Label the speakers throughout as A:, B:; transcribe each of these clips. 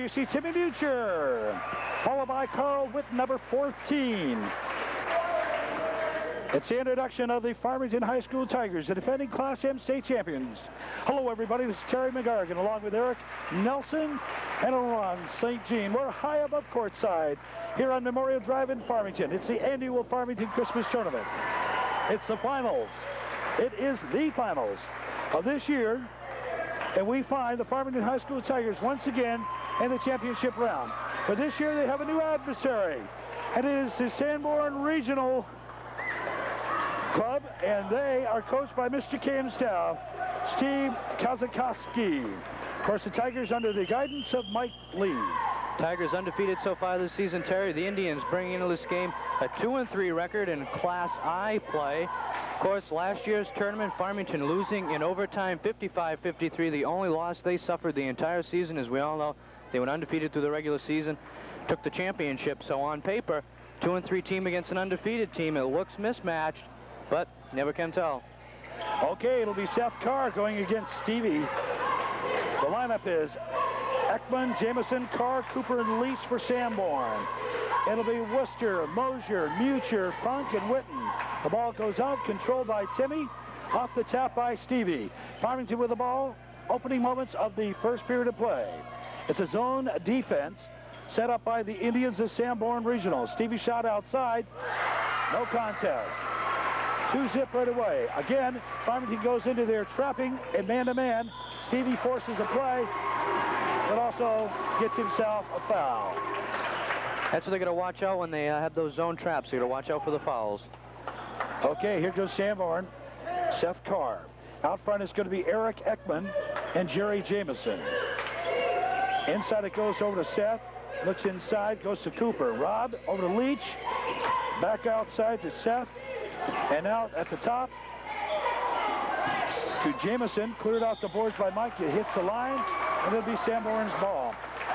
A: you see Timmy Butcher, followed by Carl with number 14. It's the introduction of the Farmington High School Tigers, the defending Class M state champions. Hello, everybody. This is Terry McGargan, along with Eric Nelson and Ron St. Jean. We're high above courtside here on Memorial Drive in Farmington. It's the annual Farmington Christmas Tournament. It's the finals. It is the finals of this year, and we find the Farmington High School Tigers once again in the championship round. But this year they have a new adversary, and it is the Sanborn Regional Club, and they are coached by Mr. K and staff, Steve Kazakowski. Of course, the Tigers under the guidance of Mike Lee.
B: Tigers undefeated so far this season, Terry. The Indians bringing into this game a 2-3 record in Class I play. Of course, last year's tournament, Farmington losing in overtime 55-53. The only loss they suffered the entire season, as we all know. They went undefeated through the regular season, took the championship. So on paper, 2-3 team against an undefeated team. It looks mismatched, but never can tell.
A: Okay, it'll be Seth Carr going against Stevie. The lineup is Ekman, Jameson, Carr, Cooper, and Leach for Sanborn. It'll be Worcester, Mosier, Mucher, Funk, and Witten. The ball goes out, controlled by Timmy, off the tap by Stevie. Farmington with the ball, opening moments of the first period of play. It's a zone defense set up by the Indians of Sanborn Regional. Stevie shot outside, no contest. 2-zip right away. Again, Farmington goes into their trapping and man-to-man. Stevie forces a play, but also gets himself a foul.
B: That's what they're going to watch out when they have those zone traps. They're going to watch out for the fouls.
A: Okay, here goes Sanborn. Seth Carr. Out front is going to be Eric Ekman and Jerry Jameson. Inside it goes over to Seth. Looks inside, goes to Cooper. Rob over to Leach. Back outside to Seth. And out at the top to Jameson. Cleared off the boards by Mike. It hits the line, and it'll be Sanborn's ball.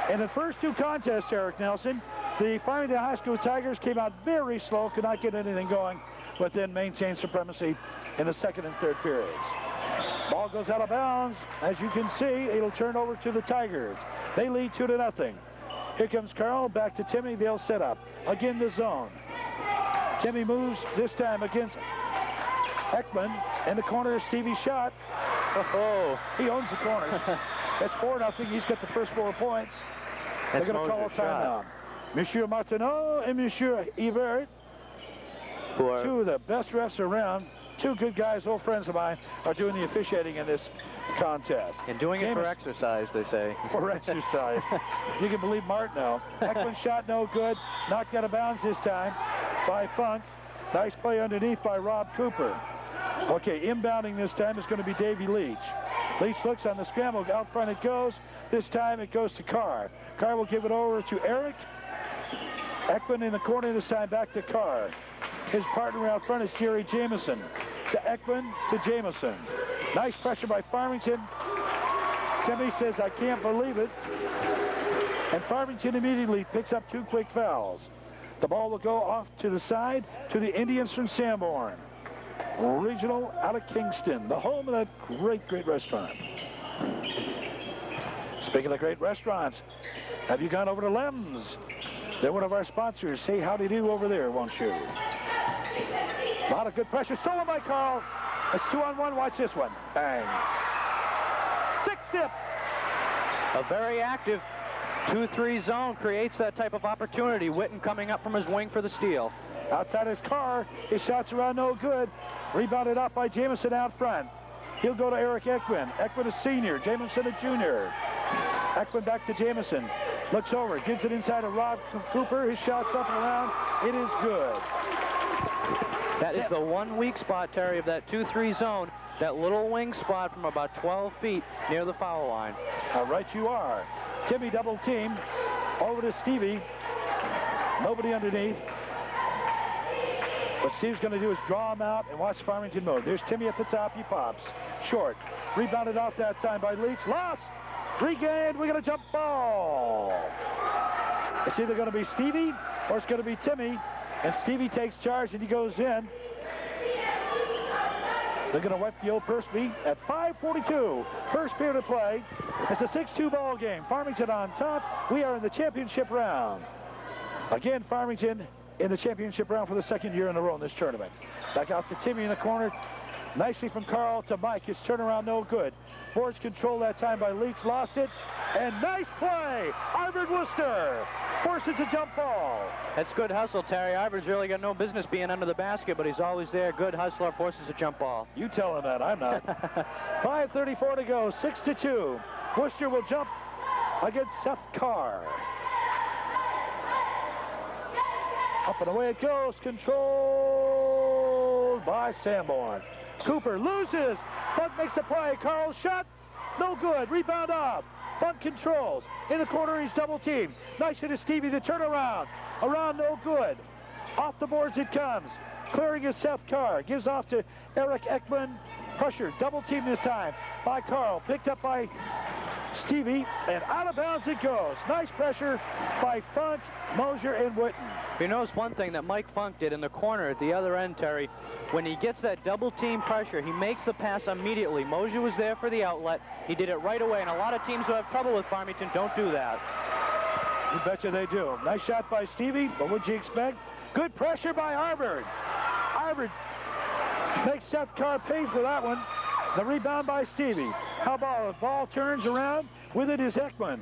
A: In the first two contests, Eric Nelson, the Farmington High School Tigers came out very slow, could not get anything going, but then maintained supremacy in the second and third periods. Ball goes out of bounds. As you can see, it'll turn over to the Tigers. They lead 2-0. Here comes Carl, back to Timmy. They'll set up. Again, the zone. Timmy moves this time against Ekman. In the corner, Stevie's shot. Oh, he owns the corners. That's 4-0. He's got the first 4 points. They're going to call a timeout. Monsieur Martineau and Monsieur Evert, two of the best refs around, two good guys, old friends of mine, are doing the officiating in this contest.
B: And doing it for exercise, they say.
A: For exercise. You can believe Martineau. Ekman's shot no good. Knocked out of bounds this time by Funk. Nice play underneath by Rob Cooper. Okay, inbounding this time is going to be Davey Leach. Leach looks on the scramble. Out front it goes. This time it goes to Carr. Carr will give it over to Eric. Ekman in the corner this time, back to Carr. His partner out front is Jerry Jameson. To Ekman, to Jameson. Nice pressure by Farmington. Timmy says, I can't believe it. And Farmington immediately picks up 2 quick fouls. The ball will go off to the side to the Indians from Sanborn. Regional out of Kingston, the home of that great, great restaurant. Speaking of great restaurants, have you gone over to Lem's? They're one of our sponsors. Say howdy do over there, won't you? A lot of good pressure. Stolen by Carl. It's 2-on-1. Watch this one. Bang. 6-zip.
B: A very active 2-3 zone creates that type of opportunity. Witten coming up from his wing for the steal.
A: Outside his Carr. His shots around no good. Rebounded up by Jameson out front. He'll go to Eric Ekman. Ekman a senior. Jameson a junior. Ekman back to Jameson. Looks over. Gives it inside to Rob Cooper. His shot's up and around. It is good.
B: That is the one weak spot, Terry, of that 2-3 zone. That little wing spot from about 12 feet near the foul line.
A: Right you are. Timmy double team. Over to Stevie. Nobody underneath. What Steve's going to do is draw him out and watch Farmington move. There's Timmy at the top. He pops. Short. Rebounded off that time by Leach. Lost. Regained. We're going to jump ball. It's either going to be Stevie or it's going to be Timmy. And Stevie takes charge and he goes in. They're going to wipe the old Persby at 5:42. First period of play. It's a 6-2 ball game. Farmington on top. We are in the championship round. Again, Farmington in the championship round for the second year in a row in this tournament. Back out to Timmy in the corner. Nicely from Carl to Mike. His turnaround no good. Boards control that time by Leach. Lost it. And nice play. Arvid Worcester forces a jump ball.
B: That's good hustle, Terry. Arvid's really got no business being under the basket, but he's always there. Good hustler, forces a jump ball.
A: You tell him that. I'm not. 5:34 to go. 6-2. Worcester will jump against Seth Carr. Up and away it goes. Controlled by Sanborn. Cooper loses. Funk makes a play. Carl's shot. No good. Rebound off. Funk controls. In the corner, he's double teamed. Nice hit to Stevie. The turnaround. Around, no good. Off the boards it comes. Clearing is Seth Carr. Gives off to Eric Ekman. Pressure. Double team this time by Carl. Picked up by Stevie. And out of bounds it goes. Nice pressure by Funk, Mosier, and Witten.
B: You notice one thing that Mike Funk did in the corner at the other end, Terry. When he gets that double team pressure, he makes the pass immediately. Mosier was there for the outlet. He did it right away, and a lot of teams who have trouble with Farmington don't do that.
A: You betcha they do. Nice shot by Stevie, but what'd you expect? Good pressure by Arvid. Arvid makes Seth Carr pay for that one. The rebound by Stevie. How about the ball turns around? With it is Ekman.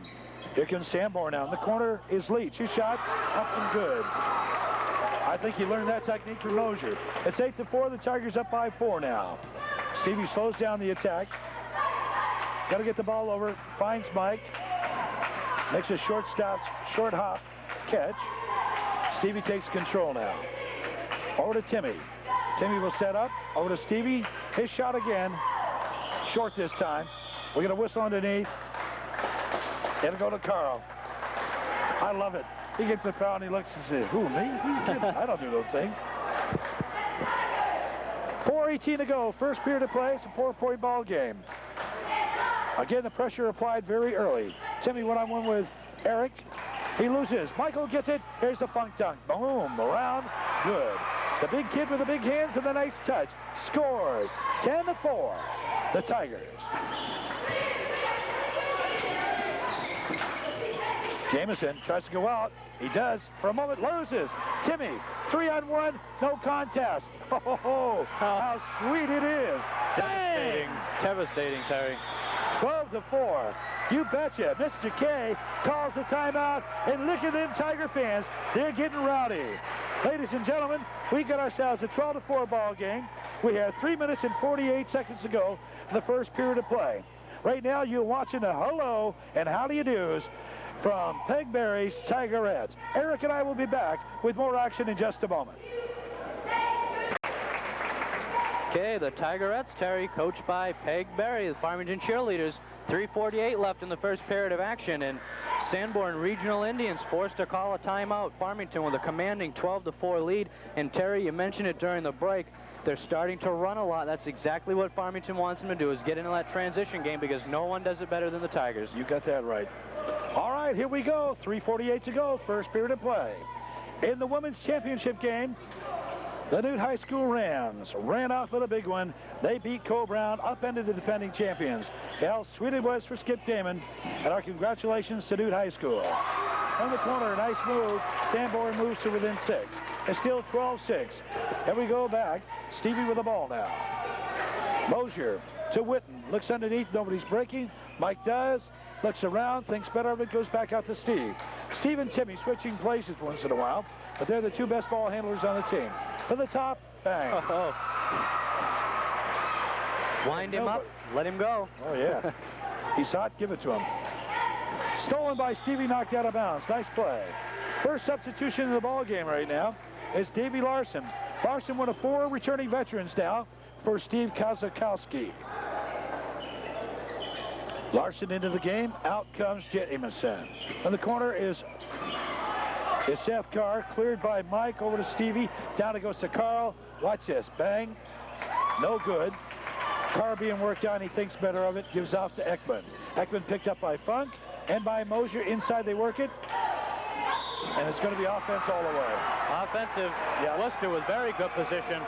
A: Here comes Sanborn now. In the corner is Leach. His shot up and good. I think he learned that technique from Mosier. It's 8-4. The Tigers up by 4 now. Stevie slows down the attack. Got to get the ball over. Finds Mike. Makes a short stop, short hop catch. Stevie takes control now. Over to Timmy. Timmy will set up. Over to Stevie. His shot again. Short this time. We're going to whistle underneath. It'll go to Carl. I love it. He gets a foul and he looks and says, who, me? I don't do those things. 4:18 to go. First period of play. It's a 4-point ball game. Again, the pressure applied very early. Timmy one-on-one with Eric. He loses. Michael gets it. Here's the Funk dunk. Boom. Around. Good. The big kid with the big hands and the nice touch. Scored. 10-4. The Tigers. Jamison tries to go out. He does. For a moment, loses. Timmy, 3-on-1, no contest. Oh, how sweet it is.
B: Devastating. Devastating, Terry.
A: 12-4. You betcha. Mr. K calls the timeout, and look at them Tiger fans. They're getting rowdy. Ladies and gentlemen, we got ourselves a 12-4 ball game. We have 3 minutes and 48 seconds to go in the first period of play. Right now, you're watching the hello and how do you do's from Peg Berry's Tigerettes. Eric and I will be back with more action in just a moment.
B: Okay, the Tigerettes, Terry, coached by Peg Berry, the Farmington cheerleaders. 3:48 left in the first period of action, and Sanborn Regional Indians forced to call a timeout. Farmington with a commanding 12-4 lead. And Terry, you mentioned it during the break. They're starting to run a lot. That's exactly what Farmington wants them to do, is get into that transition game, because no one does it better than the Tigers.
A: You got that right. All right, here we go. 3:48 to go, first period of play. In the women's championship game, the Newt High School Rams ran off with a big one. They beat Co-Brown, upended the defending champions. How sweet it was for Skip Damon, and our congratulations to Newt High School. On the corner, nice move. Sanborn moves to within 6. It's still 12-6. And we go back. Stevie with the ball now. Mosier to Witten. Looks underneath. Nobody's breaking. Mike does. Looks around. Thinks better of it. Goes back out to Steve. Steve and Timmy switching places once in a while. But they're the two best ball handlers on the team. To the top. Bang.
B: Wind him up. Let him go.
A: Oh, yeah. He saw it. Give it to him. Stolen by Stevie. Knocked out of bounds. Nice play. First substitution in the ball game right now is Davey Larson. Larson, one of 4 returning veterans now for Steve Kazakowski. Larson into the game. Out comes Jamison. In the corner is Seth Carr. Cleared by Mike. Over to Stevie. Down it goes to Carl. Watch this. Bang. No good. Carr being worked on. He thinks better of it. Gives off to Ekman. Ekman picked up by Funk and by Mosier. Inside they work it. And it's going to be offense all the way.
B: Offensive. Yeah. Worcester with very good position.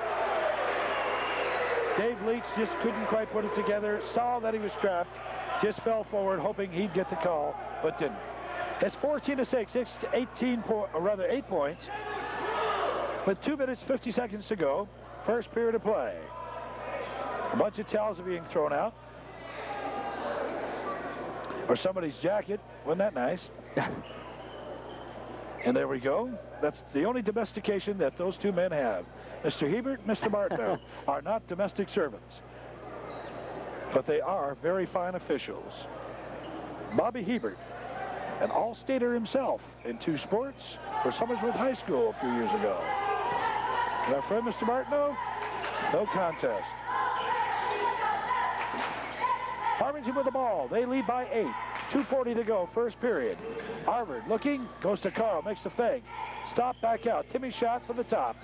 A: Dave Leach just couldn't quite put it together, saw that he was trapped, just fell forward hoping he'd get the call, but didn't. It's 14-6, 8 points, with 2 minutes, 50 seconds to go. First period of play. A bunch of towels are being thrown out. Or somebody's jacket. Wasn't that nice? And there we go. That's the only domestication that those two men have. Mr. Hebert and Mr. Martineau are not domestic servants, but they are very fine officials. Bobby Hebert, an all-stater himself in 2 sports for Summersworth High School a few years ago. And our friend Mr. Martineau, no contest. Farmington with the ball. They lead by 8. 2:40 to go, first period. Harvard looking, goes to Carl, makes the fake. Stop, back out. Timmy shot from the top.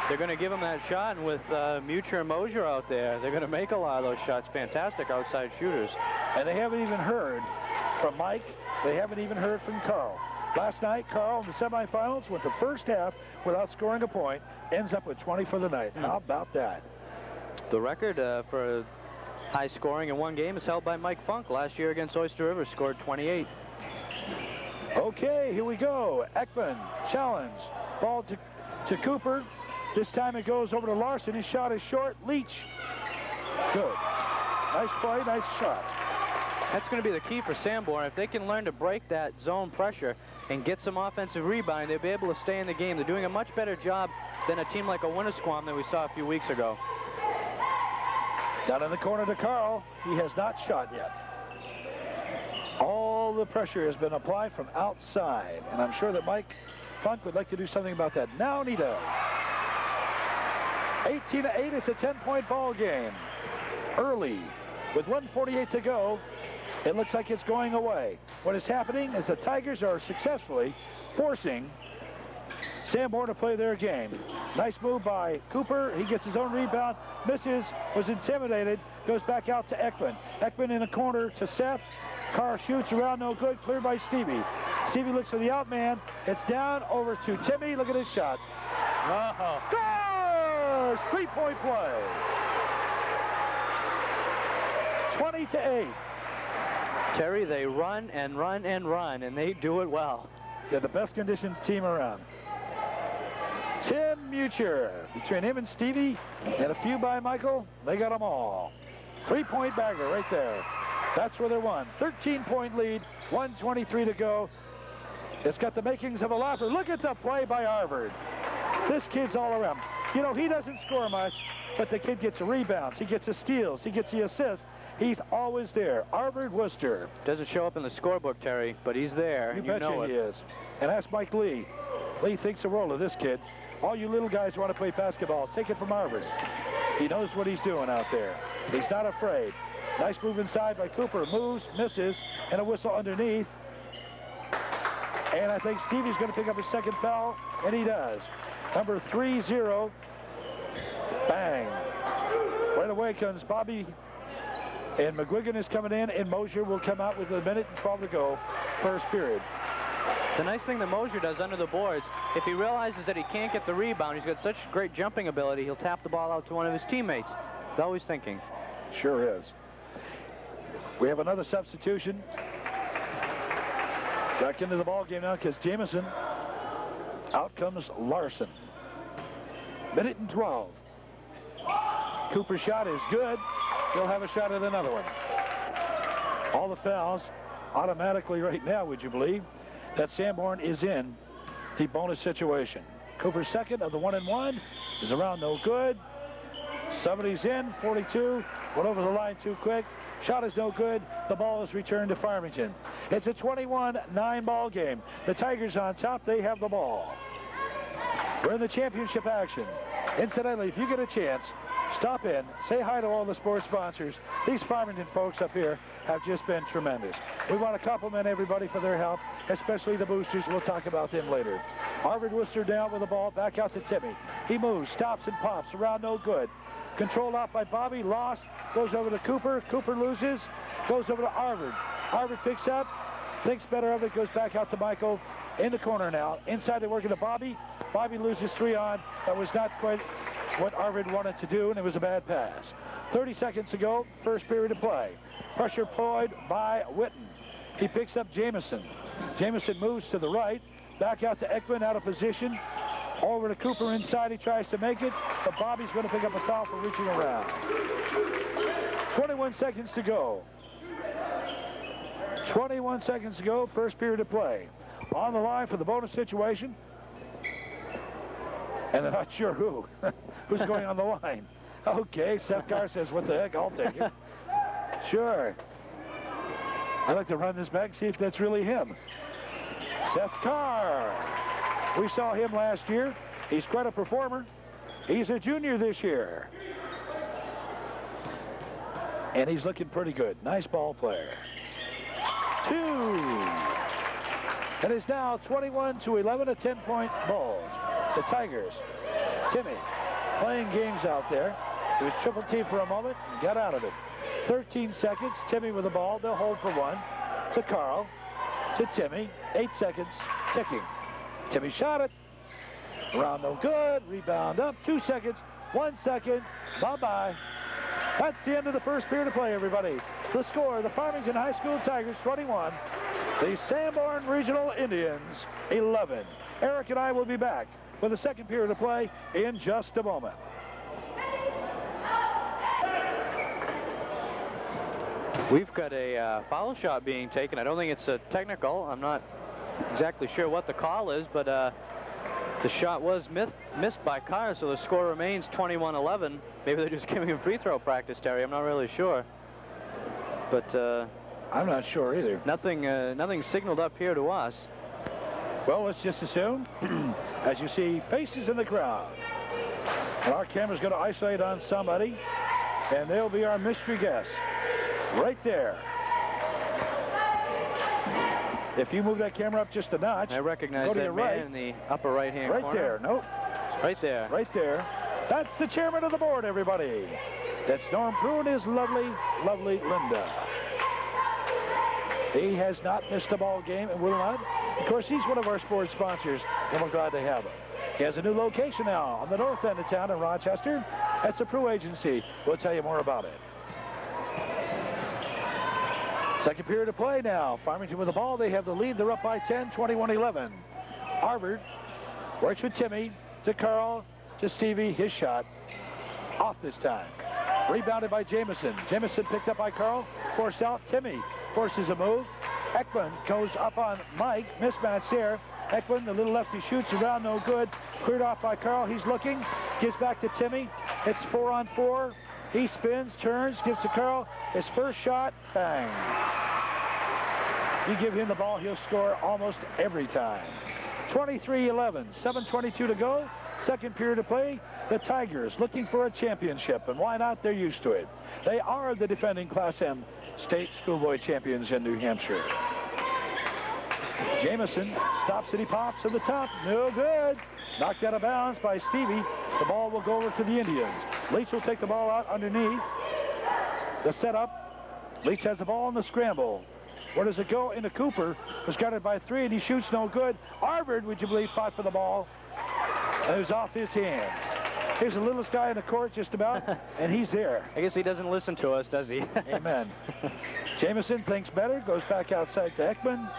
B: They're going to give him that shot, and with Mucher and Mosier out there, they're going to make a lot of those shots. Fantastic outside shooters.
A: And they haven't even heard from Mike. They haven't even heard from Carl. Last night, Carl in the semifinals went the first half without scoring a point, ends up with 20 for the night. How about that?
B: The record for high scoring in one game is held by Mike Funk. Last year against Oyster River, scored 28.
A: Okay, here we go. Ekman, challenge. Ball to Cooper. This time it goes over to Larson. His shot is short. Leach. Good. Nice play, nice shot.
B: That's going to be the key for Sanborn. If they can learn to break that zone pressure and get some offensive rebound, they'll be able to stay in the game. They're doing a much better job than a team like a Winnisquam that we saw a few weeks ago.
A: Down in the corner to Carl. He has not shot yet. All the pressure has been applied from outside, and I'm sure that Mike Funk would like to do something about that. Now he does. 18-8, it's a 10-point ball game. Early, with 1:48 to go, it looks like it's going away. What is happening is the Tigers are successfully forcing Sanborn to play their game. Nice move by Cooper. He gets his own rebound, misses, was intimidated, goes back out to Ekman. Ekman in the corner to Seth. Carr shoots around, no good, cleared by Stevie. Stevie looks for the out man. It's down over to Timmy. Look at his shot. Scores! 3-point play. 20-8.
B: Terry, they run and run and run, and they do it well.
A: They're the best conditioned team around. Tim Mucher, between him and Stevie, and a few by Michael, they got them all. 3-point bagger right there. That's where they won. 13-point lead, 1:23 to go. It's got the makings of a laugher. Look at the play by Harvard. This kid's all around. You know, he doesn't score much, but the kid gets the rebounds. He gets the steals. He gets the assists. He's always there. Harvard Worcester.
B: Doesn't show up in the scorebook, Terry, but he's there.
A: You betcha he is. And that's Mike Lee. Lee thinks the world of this kid. All you little guys who want to play basketball, take it from Harvard. He knows what he's doing out there. He's not afraid. Nice move inside by Cooper. Moves, misses, and a whistle underneath. And I think Stevie's going to pick up his second foul, and he does. Number 30. Bang. Right away comes Bobby. And McGuigan is coming in, and Mosier will come out with 1:12 to go, first period.
B: The nice thing that Mosier does under the boards, if he realizes that he can't get the rebound, he's got such great jumping ability, he'll tap the ball out to one of his teammates. He's always thinking.
A: Sure is. We have another substitution. Back into the ball game now because Jamison. Out comes Larson. 1:12. Cooper's shot is good. He'll have a shot at another one. All the fouls automatically right now, would you believe, that Sanborn is in the bonus situation. Cooper's second of the 1-and-1 is around, no good. Somebody's in, 42, went over the line too quick. Shot is no good. The ball is returned to Farmington. It's a 21-9 ball game. The Tigers on top, they have the ball. We're in the championship action. Incidentally, if you get a chance, stop in, say hi to all the sports sponsors. These Farmington folks up here have just been tremendous. We want to compliment everybody for their help, especially the boosters. We'll talk about them later. Harvard Worcester down with the ball, back out to Timmy. He moves, stops and pops, around no good. Controlled out by Bobby, lost, goes over to Cooper. Cooper loses, goes over to Harvard. Harvard picks up, thinks better of it, goes back out to Michael. In the corner now. Inside they're working to Bobby. Bobby loses 3 on. That was not quite what Arvid wanted to do, and it was a bad pass. 30 seconds to go, first period of play. Pressure employed by Witten. He picks up Jamison. Jamison moves to the right, back out to Ekman, out of position. Over to Cooper inside, he tries to make it, but Bobby's going to pick up a foul for reaching around. 21 seconds to go. 21 seconds to go, first period of play. On the line for the bonus situation. And they're not sure who's going on the line. Okay, Seth Carr says, what the heck, I'll take it. Sure. I'd like to run this back and see if that's really him. Seth Carr. We saw him last year. He's quite a performer. He's a junior this year. And he's looking pretty good. Nice ball player. 2. And it's now 21-11, a 10-point bulge. The Tigers. Timmy playing games out there. He was triple teamed for a moment and got out of it. 13 seconds. Timmy with the ball. They'll hold for 1. To Carl. To Timmy. 8 seconds. Ticking. Timmy shot it. Around no good. Rebound up. 2 seconds. 1 second. Bye-bye. That's the end of the first period of play, everybody. The score, the Farmington High School Tigers 21. The Sanborn Regional Indians 11. Eric and I will be back with the second period of play in just a moment.
B: We've got a foul shot being taken. I don't think it's a technical. I'm not exactly sure what the call is, but the shot was missed by Carr, so the score remains 21-11. Maybe they're just giving him free throw practice, Terry. I'm not really sure. But
A: I'm not sure either.
B: Nothing signaled up here to us.
A: Well, let's just assume, as you see faces in the crowd, and our camera's going to isolate on somebody, and they'll be our mystery guest right there. If you move that camera up just a notch,
B: I recognize that man in the upper right-hand corner.
A: Right there. Nope.
B: Right there.
A: Right there. That's the chairman of the board, everybody. That's Norm Prue and his lovely, lovely Linda. He has not missed a ball game and will not. Of course, he's one of our sports sponsors, and we're glad to have him. He has a new location now on the north end of town in Rochester. That's the Prue Agency. We'll tell you more about it. Second period of play now. Farmington with the ball. They have the lead. They're up by 10, 21-11. Harvard works with Timmy to Carl to Stevie. His shot off this time. Rebounded by Jamison. Jamison picked up by Carl. Forced out. Timmy forces a move. Ekman goes up on Mike. Mismatch there. Ekman, the little lefty, shoots around. No good. Cleared off by Carl. He's looking. Gives back to Timmy. It's 4-on-4. He spins, turns, gives to Carl. His first shot, bang. You give him the ball, he'll score almost every time. 23-11, 7:22 to go. Second period of play. The Tigers looking for a championship, and why not? They're used to it. They are the defending Class M state schoolboy champions in New Hampshire. Jamison stops it, he pops to the top. No good. Knocked out of bounds by Stevie. The ball will go over to the Indians. Leach will take the ball out underneath. The setup. Leach has the ball in the scramble. Where does it go? Into Cooper. Was guarded by 3, and he shoots no good. Arvid, would you believe, fought for the ball. And it was off his hands. Here's the littlest guy in the court just about, and he's there.
B: I guess he doesn't listen to us, does he?
A: Amen. Jamison thinks better, goes back outside to Ekman.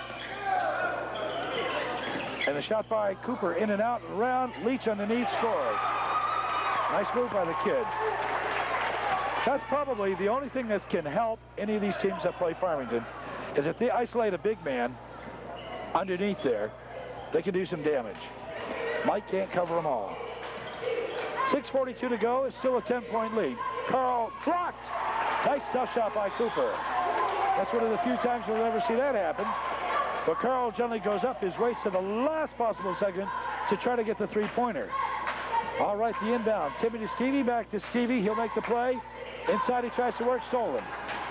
A: And the shot by Cooper in and out and around. Leach underneath, scores. Nice move by the kid. That's probably the only thing that can help any of these teams that play Farmington is if they isolate a big man underneath there, they can do some damage. Mike can't cover them all. 6:42 to go. It's still a 10-point lead. Carl blocked. Nice tough shot by Cooper. That's one of the few times we'll ever see that happen. But Carl generally goes up his waist to the last possible second to try to get the three-pointer. All right, the inbound. Timmy to Stevie, back to Stevie. He'll make the play. Inside he tries to work, stolen.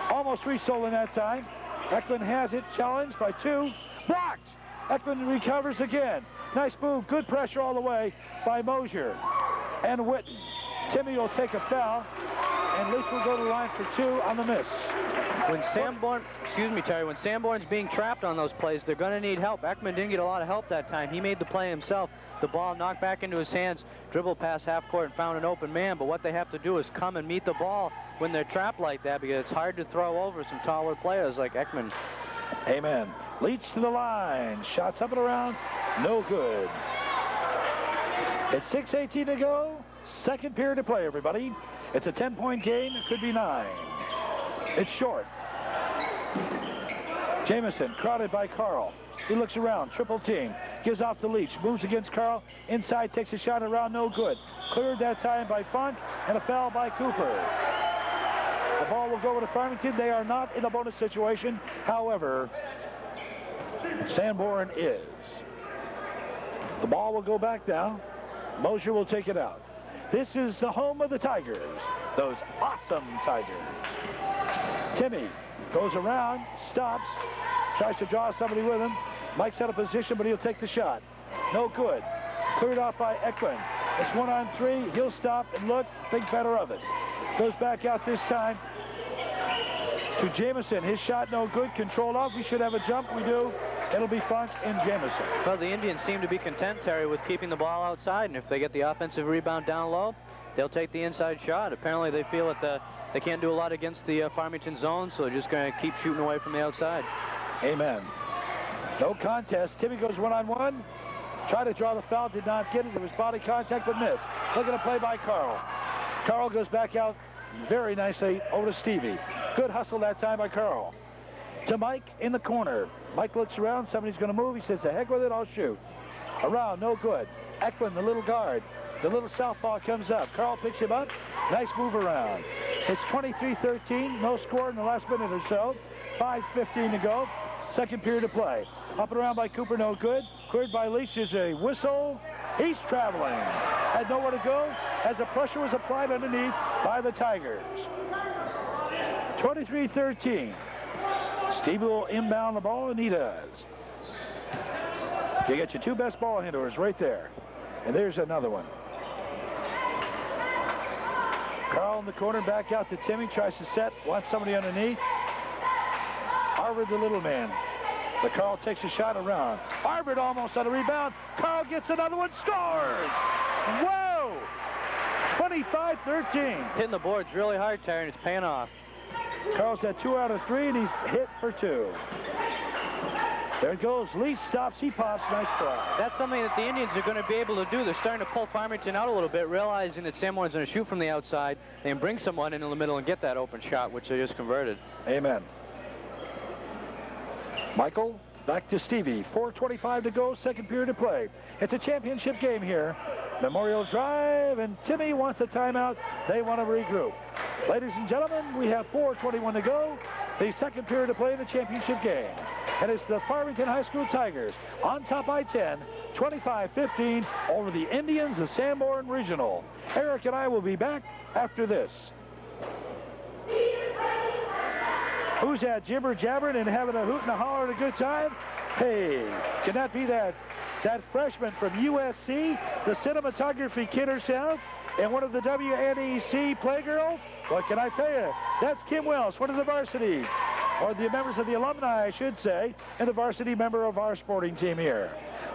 A: Almost re-stolen that time. Ekman has it, challenged by 2. Blocked! Ekman recovers again. Nice move, good pressure all the way by Mosier and Witten. Timmy will take a foul, and Leach will go to the line for 2 on the miss.
B: When Sanborn, excuse me, Terry, when Sanborn's being trapped on those plays, they're going to need help. Ekman didn't get a lot of help that time. He made the play himself. The ball knocked back into his hands, dribbled past half court and found an open man. But what they have to do is come and meet the ball when they're trapped like that, because it's hard to throw over some taller players like Ekman.
A: Amen. Leach to the line. Shots up and around. No good. It's 6:18 to go. Second period to play, everybody. It's a 10-point game. It could be 9. It's short. Jamison crowded by Carl. He looks around. Triple team. Gives off to Leach. Moves against Carl. Inside, takes a shot around. No good. Cleared that time by Funk, and a foul by Cooper. The ball will go over to Farmington. They are not in a bonus situation. However, Sanborn is. The ball will go back down. Mosier will take it out. This is the home of the Tigers. Those awesome Tigers. Timmy goes around, stops, tries to draw somebody with him. Mike's out of position, but he'll take the shot. No good. Cleared off by Ekman. It's 1-on-3. He'll stop and look. Think better of it. Goes back out this time to Jamison. His shot no good. Controlled off. We should have a jump. We do. It'll be Funk and Jamison.
B: Well, the Indians seem to be content, Terry, with keeping the ball outside. And if they get the offensive rebound down low, they'll take the inside shot. Apparently, they feel that they can't do a lot against the Farmington zone, so they're just going to keep shooting away from the outside.
A: Amen. No contest. Timmy goes 1-on-1. Tried to draw the foul. Did not get it. There was body contact, but missed. Look at a play by Carl. Carl goes back out very nicely over to Stevie. Good hustle that time by Carl. To Mike in the corner. Mike looks around. Somebody's going to move. He says, the heck with it. I'll shoot. Around. No good. Ekman, the little guard. The little southpaw comes up. Carl picks him up. Nice move around. It's 23-13. No score in the last minute or so. 5:15 to go. Second period of play. Up and around by Cooper. No good. Cleared by Leach is a whistle. He's traveling. Had nowhere to go as the pressure was applied underneath by the Tigers. 23-13. Stevie will inbound the ball, and he does. You get your 2 best ball handlers right there. And there's another one. Carl in the corner, back out to Timmy. Tries to set, wants somebody underneath. Harvard, the little man. But Carl takes a shot around. Harvard almost on a rebound. Carl gets another one, scores! Whoa! 25-13.
B: Hitting the boards really hard, Terry, and it's paying off.
A: Carl's had 2 out of 3, and he's hit for 2. There it goes. Leach stops. He pops. Nice play.
B: That's something that the Indians are going to be able to do. They're starting to pull Farmington out a little bit, realizing that Sanborn's going to shoot from the outside and bring someone into the middle and get that open shot, which they just converted.
A: Amen. Michael, back to Stevie. 4:25 to go. Second period of play. It's a championship game here. Memorial Drive, and Timmy wants a timeout. They want to regroup. Ladies and gentlemen, we have 4:21 to go. The second period of play in the championship game. And it's the Farmington High School Tigers on top by 10, 25-15 over the Indians of Sanborn Regional. Eric and I will be back after this. Who's that jibber jabbering and having a hoot and a holler and a good time? Hey, can that be that freshman from USC, the cinematography kid herself, and one of the WNEC Playgirls? What can I tell you? That's Kim Wells, one of the varsity, or the members of the alumni, I should say, and the varsity member of our sporting team here.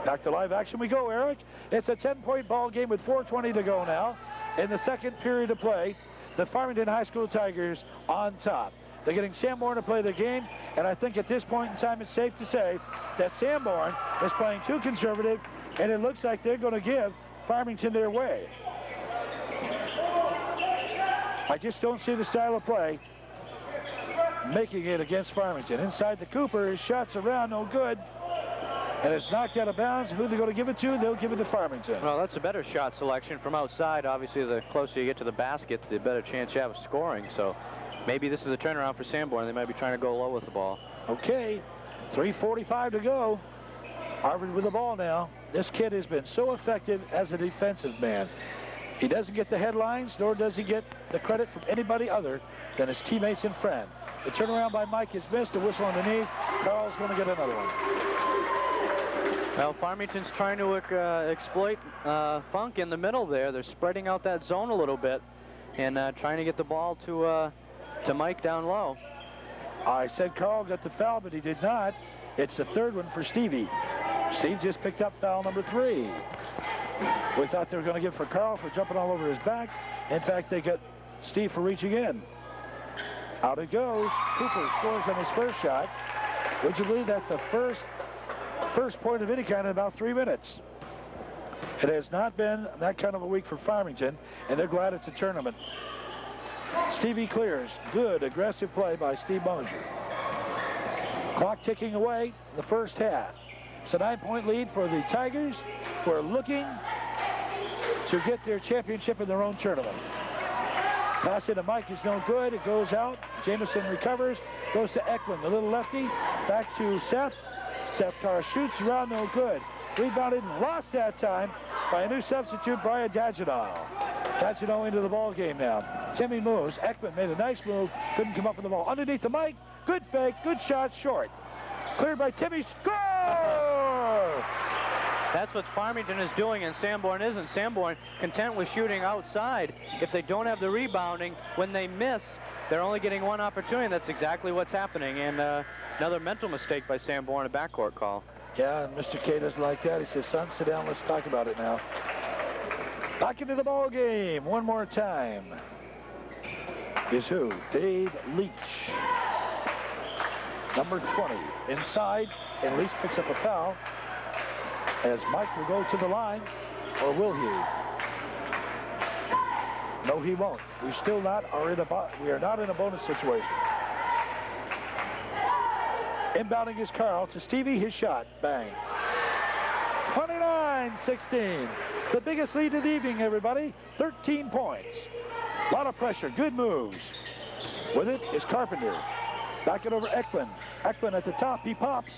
A: Back to live action we go, Eric. It's a 10-point ball game with 4:20 to go now. In the second period of play, the Farmington High School Tigers on top. They're getting Sanborn to play the game, and I think at this point in time it's safe to say that Sanborn is playing too conservative, and it looks like they're going to give Farmington their way. I just don't see the style of play making it against Farmington. Inside the Cooper, his shots around, no good. And it's knocked out of bounds. Who they're going to give it to? They'll give it to Farmington.
B: Well, that's a better shot selection from outside. Obviously, the closer you get to the basket, the better chance you have of scoring. So maybe this is a turnaround for Sanborn. They might be trying to go low with the ball.
A: Okay, 3:45 to go. Harvard with the ball now. This kid has been so effective as a defensive man. He doesn't get the headlines, nor does he get the credit from anybody other than his teammates and friend. The turnaround by Mike is missed. A whistle underneath. Carl's going to get another one.
B: Well, Farmington's trying to exploit Funk in the middle there. They're spreading out that zone a little bit. and trying to get the ball to Mike down low.
A: I said Carl got the foul, but he did not. It's the third one for Stevie. Steve just picked up foul number 3. We thought they were going to give for Carl for jumping all over his back. In fact, they got Steve for reaching in. Out it goes. Cooper scores on his first shot. Would you believe that's the first point of any kind in about 3 minutes? It has not been that kind of a week for Farmington, and they're glad it's a tournament. Stevie clears. Good aggressive play by Steve Mosier. Clock ticking away the first half. It's a 9-point lead for the Tigers, who are looking to get their championship in their own tournament. Pass into Mike is no good. It goes out. Jamison recovers. Goes to Eklund, the little lefty. Back to Seth. Seth Carr shoots around, no good. Rebounded and lost that time by a new substitute, Brian Dagenau. Dagenau into the ball game now. Timmy moves. Ekman made a nice move. Couldn't come up with the ball. Underneath the Mike. Good fake. Good shot. Short. Cleared by Timmy. Score!
B: That's what Farmington is doing and Sanborn isn't. Sanborn content with shooting outside. If they don't have the rebounding, when they miss, they're only getting one opportunity. That's exactly what's happening. And another mental mistake by Sanborn, a backcourt call.
A: Yeah, and Mr. K doesn't like that. He says, son, sit down. Let's talk about it now. Back into the ball game one more time. Is who? Dave Leach. Number 20. Inside, and Leach picks up a foul. As Mike will go to the line, or will he? No, he won't. We still not are in we are not in a bonus situation. Inbounding is Carl to Stevie. His shot, bang. 29-16. The biggest lead of the evening, everybody. 13 points. A lot of pressure. Good moves. With it is Carpenter. Back it over Ekman. Ekman at the top. He pops.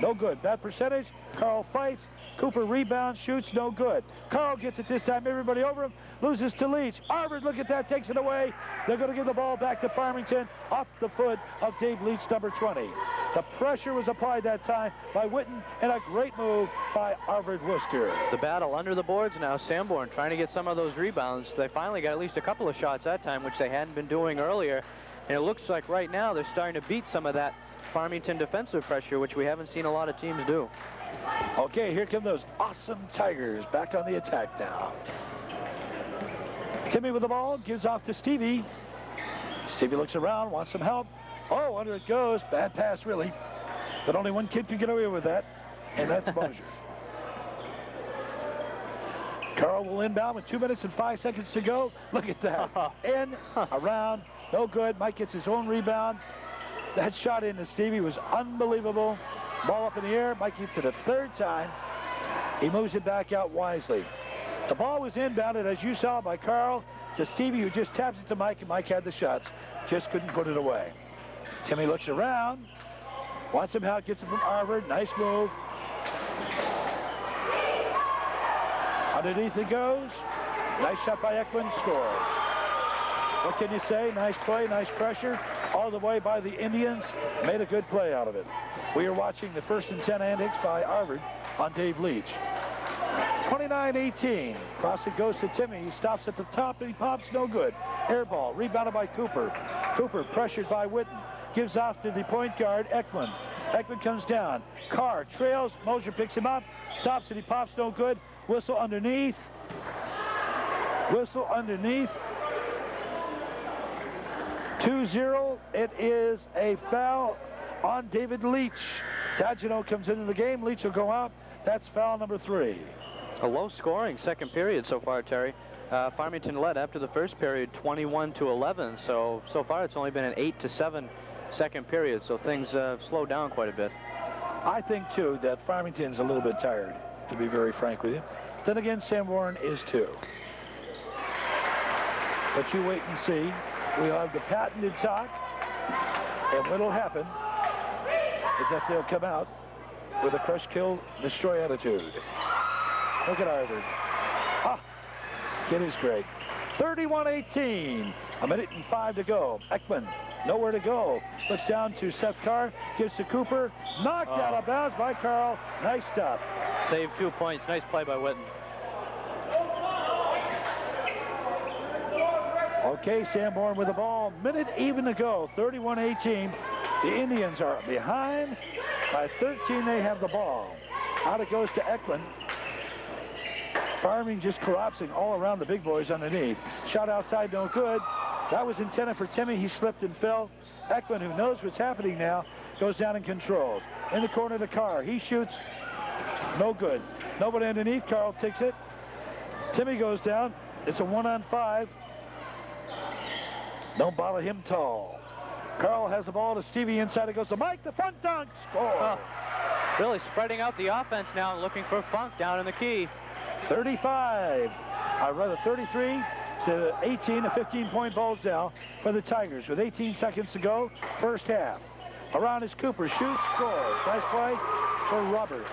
A: No good. Bad percentage. Carl fights. Cooper rebounds, shoots, no good. Carl gets it this time. Everybody over him. Loses to Leach. Arvid, look at that, takes it away. They're going to give the ball back to Farmington off the foot of Dave Leach, number 20. The pressure was applied that time by Witten, and a great move by Arvid Worcester.
B: The battle under the boards now. Sanborn trying to get some of those rebounds. They finally got at least a couple of shots that time, which they hadn't been doing earlier. And it looks like right now they're starting to beat some of that Farmington defensive pressure, which we haven't seen a lot of teams do.
A: Okay, here come those awesome Tigers back on the attack now. Timmy with the ball, gives off to Stevie. Stevie looks around, wants some help. Oh, under it goes. Bad pass, really. But only one kid can get away with that, and that's Mosier. Carl will inbound with 2 minutes and 5 seconds to go. Look at that. In, around, no good. Mike gets his own rebound. That shot into Stevie was unbelievable. Ball up in the air. Mike gets it a third time. He moves it back out wisely. The ball was inbounded, as you saw, by Carl to Stevie, who just tapped it to Mike, and Mike had the shots. Just couldn't put it away. Timmy looks around. Wants him out. Gets it from Arvid. Nice move. Underneath it goes. Nice shot by Ekman. Scores. What can you say? Nice play, nice pressure. All the way by the Indians. Made a good play out of it. We are watching the 1st and 10 antics by Arvid on Dave Leach. 29-18. Cross it goes to Timmy. He stops at the top and he pops. No good. Air ball. Rebounded by Cooper. Cooper pressured by Witten. Gives off to the point guard, Ekman. Ekman comes down. Carr trails. Mosier picks him up. Stops and he pops. No good. Whistle underneath. Whistle underneath. 2-0. It is a foul on David Leach. Dagenau comes into the game. Leach will go out. That's foul number 3.
B: A low-scoring second period so far, Terry. Farmington led after the first period 21-11. So far it's only been an 8-7 second period. So things slowed down quite a bit.
A: I think, too, that Farmington's a little bit tired, to be very frank with you. Then again, Sanborn is too. But you wait and see. We'll have the patented talk. And what'll happen is that they'll come out with a crush, kill, destroy attitude. Look at Arvid. Ah, kid is great. 31-18. A minute and 5 to go. Ekman, nowhere to go. Looks down to Seth Carr. Gives to Cooper. Knocked out of bounds by Carl. Nice stuff.
B: Saved 2 points. Nice play by Witten.
A: Okay, Sanborn with the ball. Minute even to go. 31-18. The Indians are behind. By 13, they have the ball. Out it goes to Eklund. Farming just collapsing all around the big boys underneath. Shot outside, no good. That was intended for Timmy. He slipped and fell. Eklund, who knows what's happening now, goes down and controls. In the corner of the car. He shoots. No good. Nobody underneath. Carl takes it. Timmy goes down. It's a 1-on-5. Don't bother him tall. Carl has the ball to Stevie inside. It goes to Mike. The front dunk. Score.
B: Really spreading out the offense now and looking for Funk down in the key.
A: 35. Rather 33 to 18. A 15-point balls down for the Tigers with 18 seconds to go. First half. Around is Cooper. Shoots. Scores. Nice play for Robert.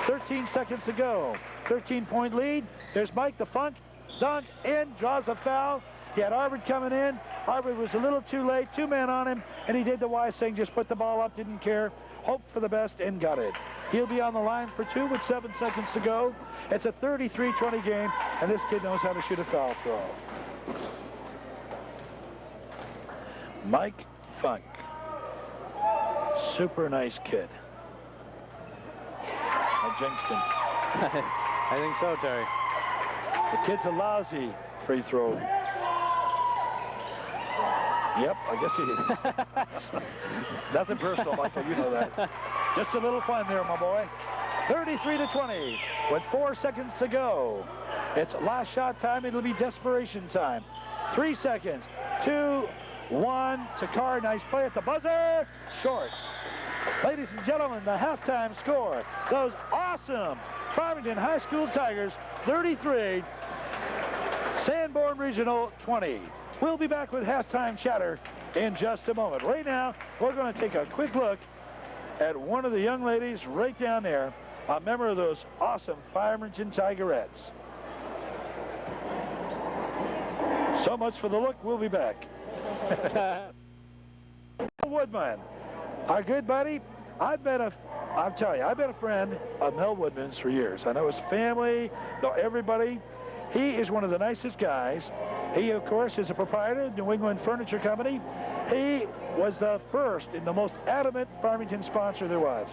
A: 13 seconds to go. 13-point lead. There's Mike the Funk. Dunk in. Draws a foul. He had Arbor coming in. Arbor was a little too late. 2 men on him. And he did the wise thing. Just put the ball up. Didn't care. Hoped for the best and got it. He'll be on the line for 2 with 7 seconds to go. It's a 33-20 game. And this kid knows how to shoot a foul throw. Mike Funk. Super nice kid. I jinxed him.
B: I think so, Terry.
A: The kid's a lousy free throw. Yep, I guess he did. Nothing personal, Michael, you know that. Just a little fun there, my boy. 33-20 with 4 seconds to go. It's last shot time. It'll be desperation time. 3 seconds. 2, 1. Takar, nice play at the buzzer. Short. Ladies and gentlemen, the halftime score. Those awesome Farmington High School Tigers, 33. Sanborn Regional, 20. We'll be back with halftime chatter in just a moment. Right now, we're going to take a quick look at one of the young ladies right down there, a member of those awesome Farmington Tigerettes. So much for the look. We'll be back. Woodman, our good buddy. I've been a friend of Mel Woodman's for years. I know his family, know everybody. He is one of the nicest guys. He, of course, is a proprietor of New England Furniture Company. He was the first and the most adamant Farmington sponsor there was.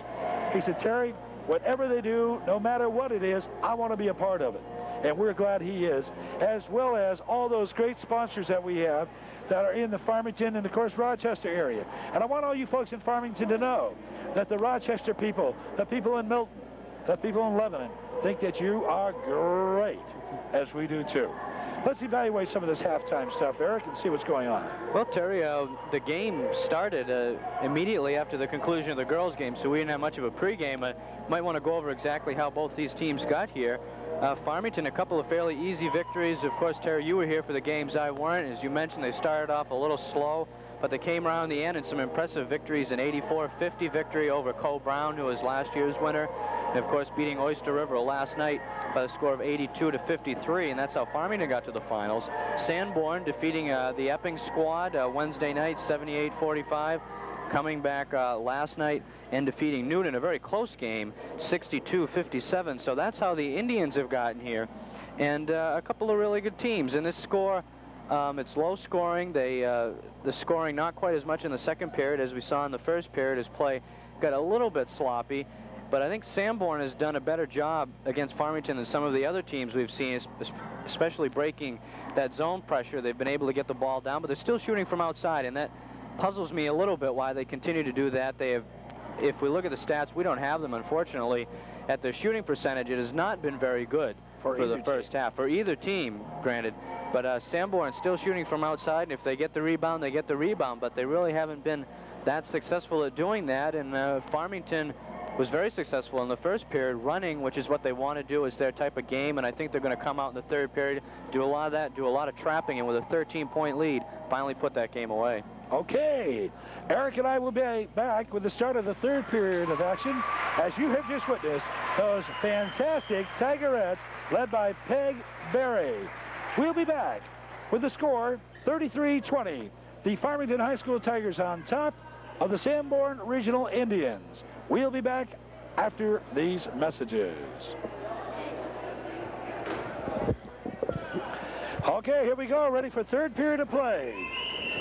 A: He said, Terry, whatever they do, no matter what it is, I want to be a part of it. And we're glad he is, as well as all those great sponsors that we have that are in the Farmington and, of course, Rochester area. And I want all you folks in Farmington to know that the Rochester people, the people in Milton, the people in Lebanon, think that you are great, as we do too. Let's evaluate some of this halftime stuff, Eric, and see what's going on.
B: Well, Terry, the game started immediately after the conclusion of the girls' game, so we didn't have much of a pregame. Might want to go over exactly how both these teams got here. Farmington, a couple of fairly easy victories. Of course, Terry, you were here for the games. I weren't. As you mentioned, they started off a little slow, but they came around the end and some impressive victories. An 84-50 victory over Co Brown, who was last year's winner. And, of course, beating Oyster River last night by the score of 82-53, and that's how Farmington got to the finals. Sanborn defeating the Epping squad Wednesday night, 78-45. Coming back last night and defeating Newton, a very close game, 62-57. So that's how the Indians have gotten here. And a couple of really good teams. In this score, it's low scoring. The scoring not quite as much in the second period as we saw in the first period, as play got a little bit sloppy. But I think Sanborn has done a better job against Farmington than some of the other teams we've seen, especially breaking that zone pressure. They've been able to get the ball down, but they're still shooting from outside, and that puzzles me a little bit why they continue to do that. They have, if we look at the stats, we don't have them, unfortunately. At their shooting percentage, it has not been very good for the first half, for either team, granted. But Sanborn's still shooting from outside, and if they get the rebound, they get the rebound, but they really haven't been that successful at doing that, and Farmington was very successful in the first period, running, which is what they want to do, is their type of game, and I think they're going to come out in the third period, do a lot of that, do a lot of trapping, and with a 13-point lead, finally put that game away.
A: Okay, Eric and I will be back with the start of the third period of action, as you have just witnessed those fantastic Tigerettes led by Peg Berry. We'll be back with the score, 33-20. The Farmington High School Tigers on top of the Sanborn Regional Indians. We'll be back after these messages. Okay, here we go. Ready for third period of play.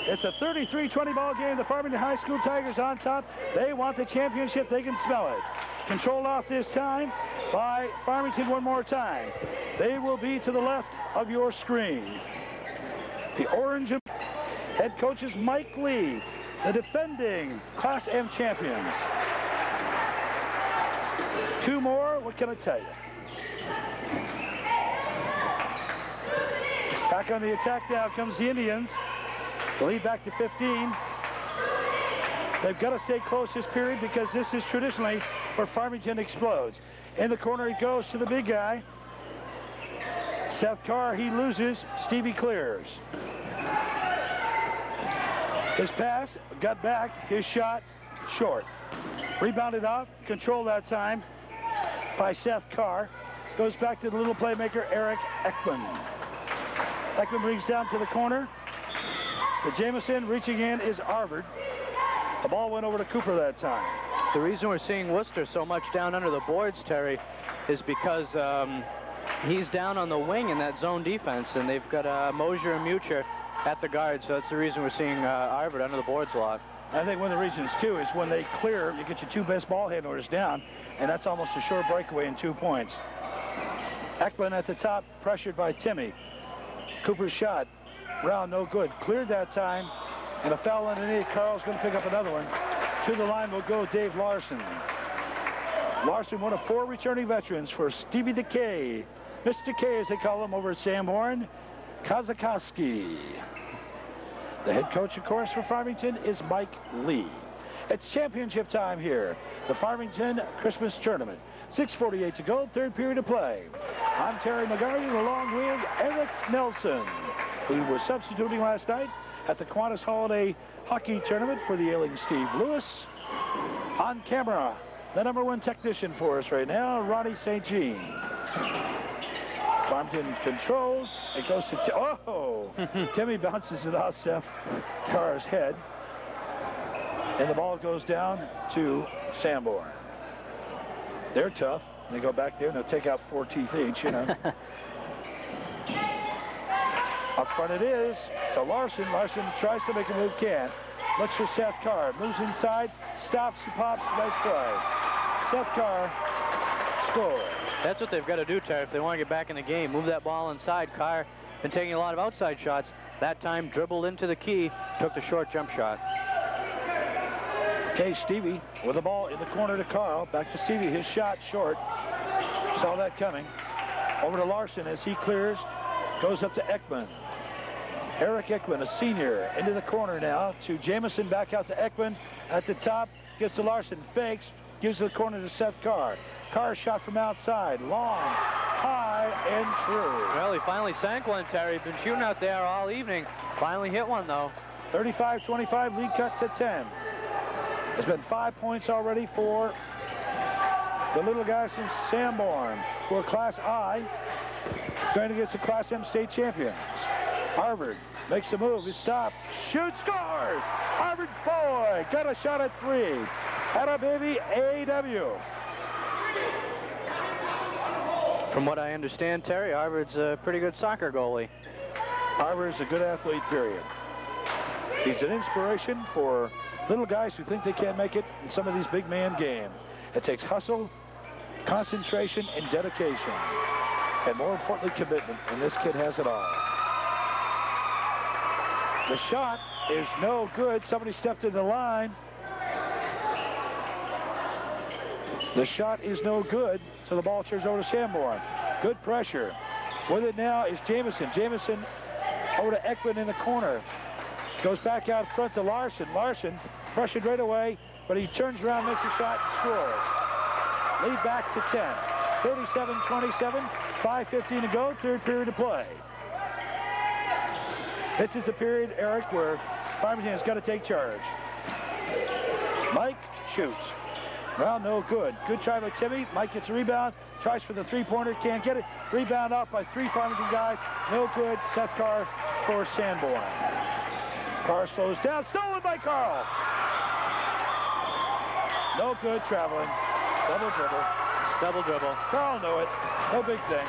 A: It's a 33-20 ball game. The Farmington High School Tigers on top. They want the championship. They can smell it. Controlled off this time by Farmington one more time. They will be to the left of your screen. The orange head coach is Mike Lee, the defending Class M champions. Two more, what can I tell you? Back on the attack now comes the Indians. The lead back to 15. They've got to stay close this period because this is traditionally where Farmington explodes. In the corner he goes to the big guy. Seth Carr, he loses. Stevie clears. His pass got back. His shot short. Rebounded off. Controlled that time by Seth Carr. Goes back to the little playmaker, Eric Ekman. Ekman brings down to the corner. The Jamison reaching in is Arvard. The ball went over to Cooper that time.
B: The reason we're seeing Worcester so much down under the boards, Terry, is because he's down on the wing in that zone defense, and they've got Mosier and Mucher at the guard, so that's the reason we're seeing Arvard under the boards a lot.
A: I think one of the reasons, too, is when they clear, you get your two best ball handlers down, and that's almost a short breakaway in 2 points. Ekman at the top, pressured by Timmy. Cooper's shot, round no good. Cleared that time, and a foul underneath. Carl's going to pick up another one. To the line will go Dave Larson. Larson, one of 4 returning veterans for Stevie Decay. Mr. K, as they call him over at Sanborn. Kazakowski. The head coach, of course, for Farmington is Mike Lee. It's championship time here. The Farmington Christmas Tournament. 6:48 to go, third period of play. I'm Terry McGarty along with Eric Nelson, who was substituting last night at the Qantas Holiday Hockey Tournament for the ailing Steve Lewis. On camera, the #1 technician for us right now, Ronnie St. Jean. Farmington controls. It goes to Timmy bounces it off Seth Carr's head. And the ball goes down to Sanborn. They're tough. They go back there and they'll take out 4 teeth each, you know. Up front it is to Larson. Larson tries to make a move, can't. Looks for Seth Carr. Moves inside. Stops. He pops. Nice play. Seth Carr scores.
B: That's what they've got to do, Terry, if they want to get back in the game. Move that ball inside. Carr been taking a lot of outside shots. That time dribbled into the key. Took the short jump shot.
A: Okay, Stevie with the ball in the corner to Carl. Back to Stevie. His shot short. Saw that coming. Over to Larson as he clears. Goes up to Ekman. Eric Ekman, a senior, into the corner now to Jamison. Back out to Ekman at the top. Gets to Larson. Fakes. Gives the corner to Seth Carr. Carr shot from outside. Long, high, and true.
B: Well, he finally sank one, Terry. Been shooting out there all evening. Finally hit one, though.
A: 35-25. Lead cut to 10. There's been 5 points already for the little guys from Sanborn, who are Class I, going against the Class M state champions. Harvard makes a move. He stops. Shoots. Scores! Harvard boy got a shot at 3. Atta baby, AW.
B: From what I understand, Terry, Harvard's a pretty good soccer goalie.
A: Harvard's a good athlete, period. He's an inspiration for little guys who think they can't make it in some of these big man games. It takes hustle, concentration, and dedication. And more importantly, commitment. And this kid has it all. The shot is no good. Somebody stepped in the line. The shot is no good. So the ball turns over to Sanborn. Good pressure. With it now is Jamison. Jamison over to Ekman in the corner. Goes back out front to Larson. Larson pressured right away, but he turns around, makes a shot, and scores. Lead back to 10. 37-27, 5:15 to go, third period of play. This is the period, Eric, where Farmington has got to take charge. Mike shoots. Well, no good. Good try by Timmy. Mike gets a rebound. Tries for the three-pointer. Can't get it. Rebound off by 3 Farmington guys. No good. Seth Carr for Sanborn. Carr slows down. Stolen by Carl. No good traveling. Double dribble.
B: Double dribble.
A: Carl knew it. No big thing.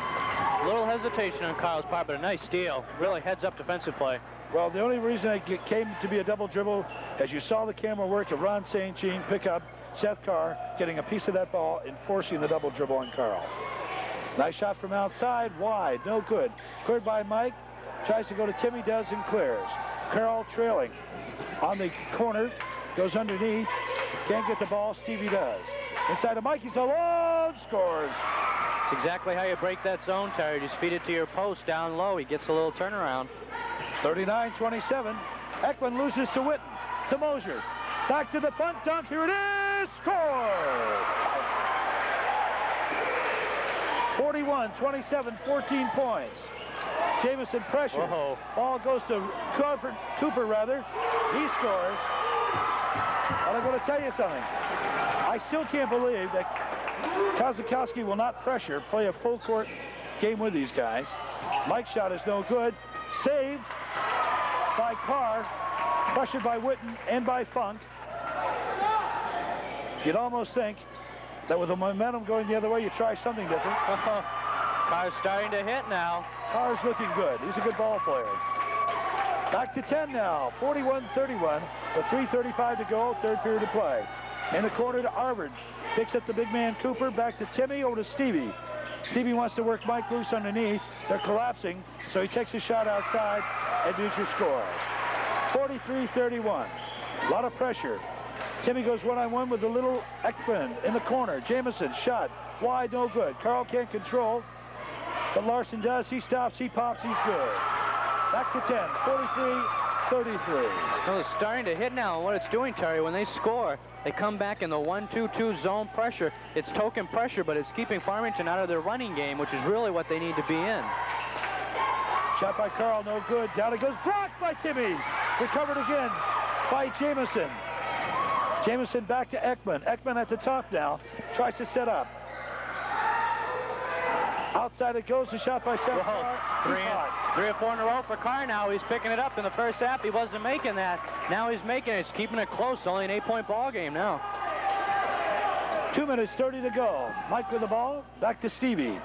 B: Little hesitation on Carl's part, but a nice steal. Really heads-up defensive play.
A: Well, the only reason it came to be a double dribble, as you saw the camera work of Ron St. Jean pick up Seth Carr, getting a piece of that ball and forcing the double dribble on Carl. Nice shot from outside, wide, no good. Cleared by Mike, tries to go to Timmy, does, and clears. Carl trailing on the corner, goes underneath, can't get the ball, Stevie does. Inside of Mike, he's alone, scores.
B: It's exactly how you break that zone, Terry. Just feed it to your post down low. He gets a little turnaround.
A: 39-27. Ekman loses to Witten. To Mosier. Back to the punt dump. Here it is. Score! 41-27, 14 points. Jamison pressure.
B: Whoa.
A: Ball goes to Cooper, rather. He scores. But I'm going to tell you something. I still can't believe that Kozakowski will not pressure, play a full court game with these guys. Mike's shot is no good. Saved by Carr, pressured by Witten and by Funk. You'd almost think that with the momentum going the other way, you try something different.
B: Carr's starting to hit now.
A: Carr's looking good. He's a good ball player. Back to 10 now, 41-31, with 3:35 to go, third period of play. In the corner to Arvid. Picks up the big man Cooper, back to Timmy, over to Stevie. Stevie wants to work Mike loose underneath. They're collapsing, so he takes a shot outside, and Beecher scores. 43-31. A lot of pressure. Timmy goes one-on-one with the little Ekman in the corner. Jamison, shot, wide, no good. Carl can't control, but Larson does. He stops, he pops, he's good. Back to 10, 43-33.
B: Well, it's starting to hit now. What it's doing, Terry, when they score, they come back in the 1-2-2 zone pressure. It's token pressure, but it's keeping Farmington out of their running game, which is really what they need to be in.
A: Shot by Carl, no good. Down it goes, blocked by Timmy. Recovered again by Jamison. Jamison back to Ekman. Ekman at the top now. Tries to set up. Outside it goes, a shot by Seth Carr.
B: Three or four in a row for Carr now. He's picking it up. In the first half, he wasn't making that. Now he's making it. He's keeping it close. Only an 8-point ball game now.
A: 2 minutes, 30 to go. Mike with the ball. Back to Stevie.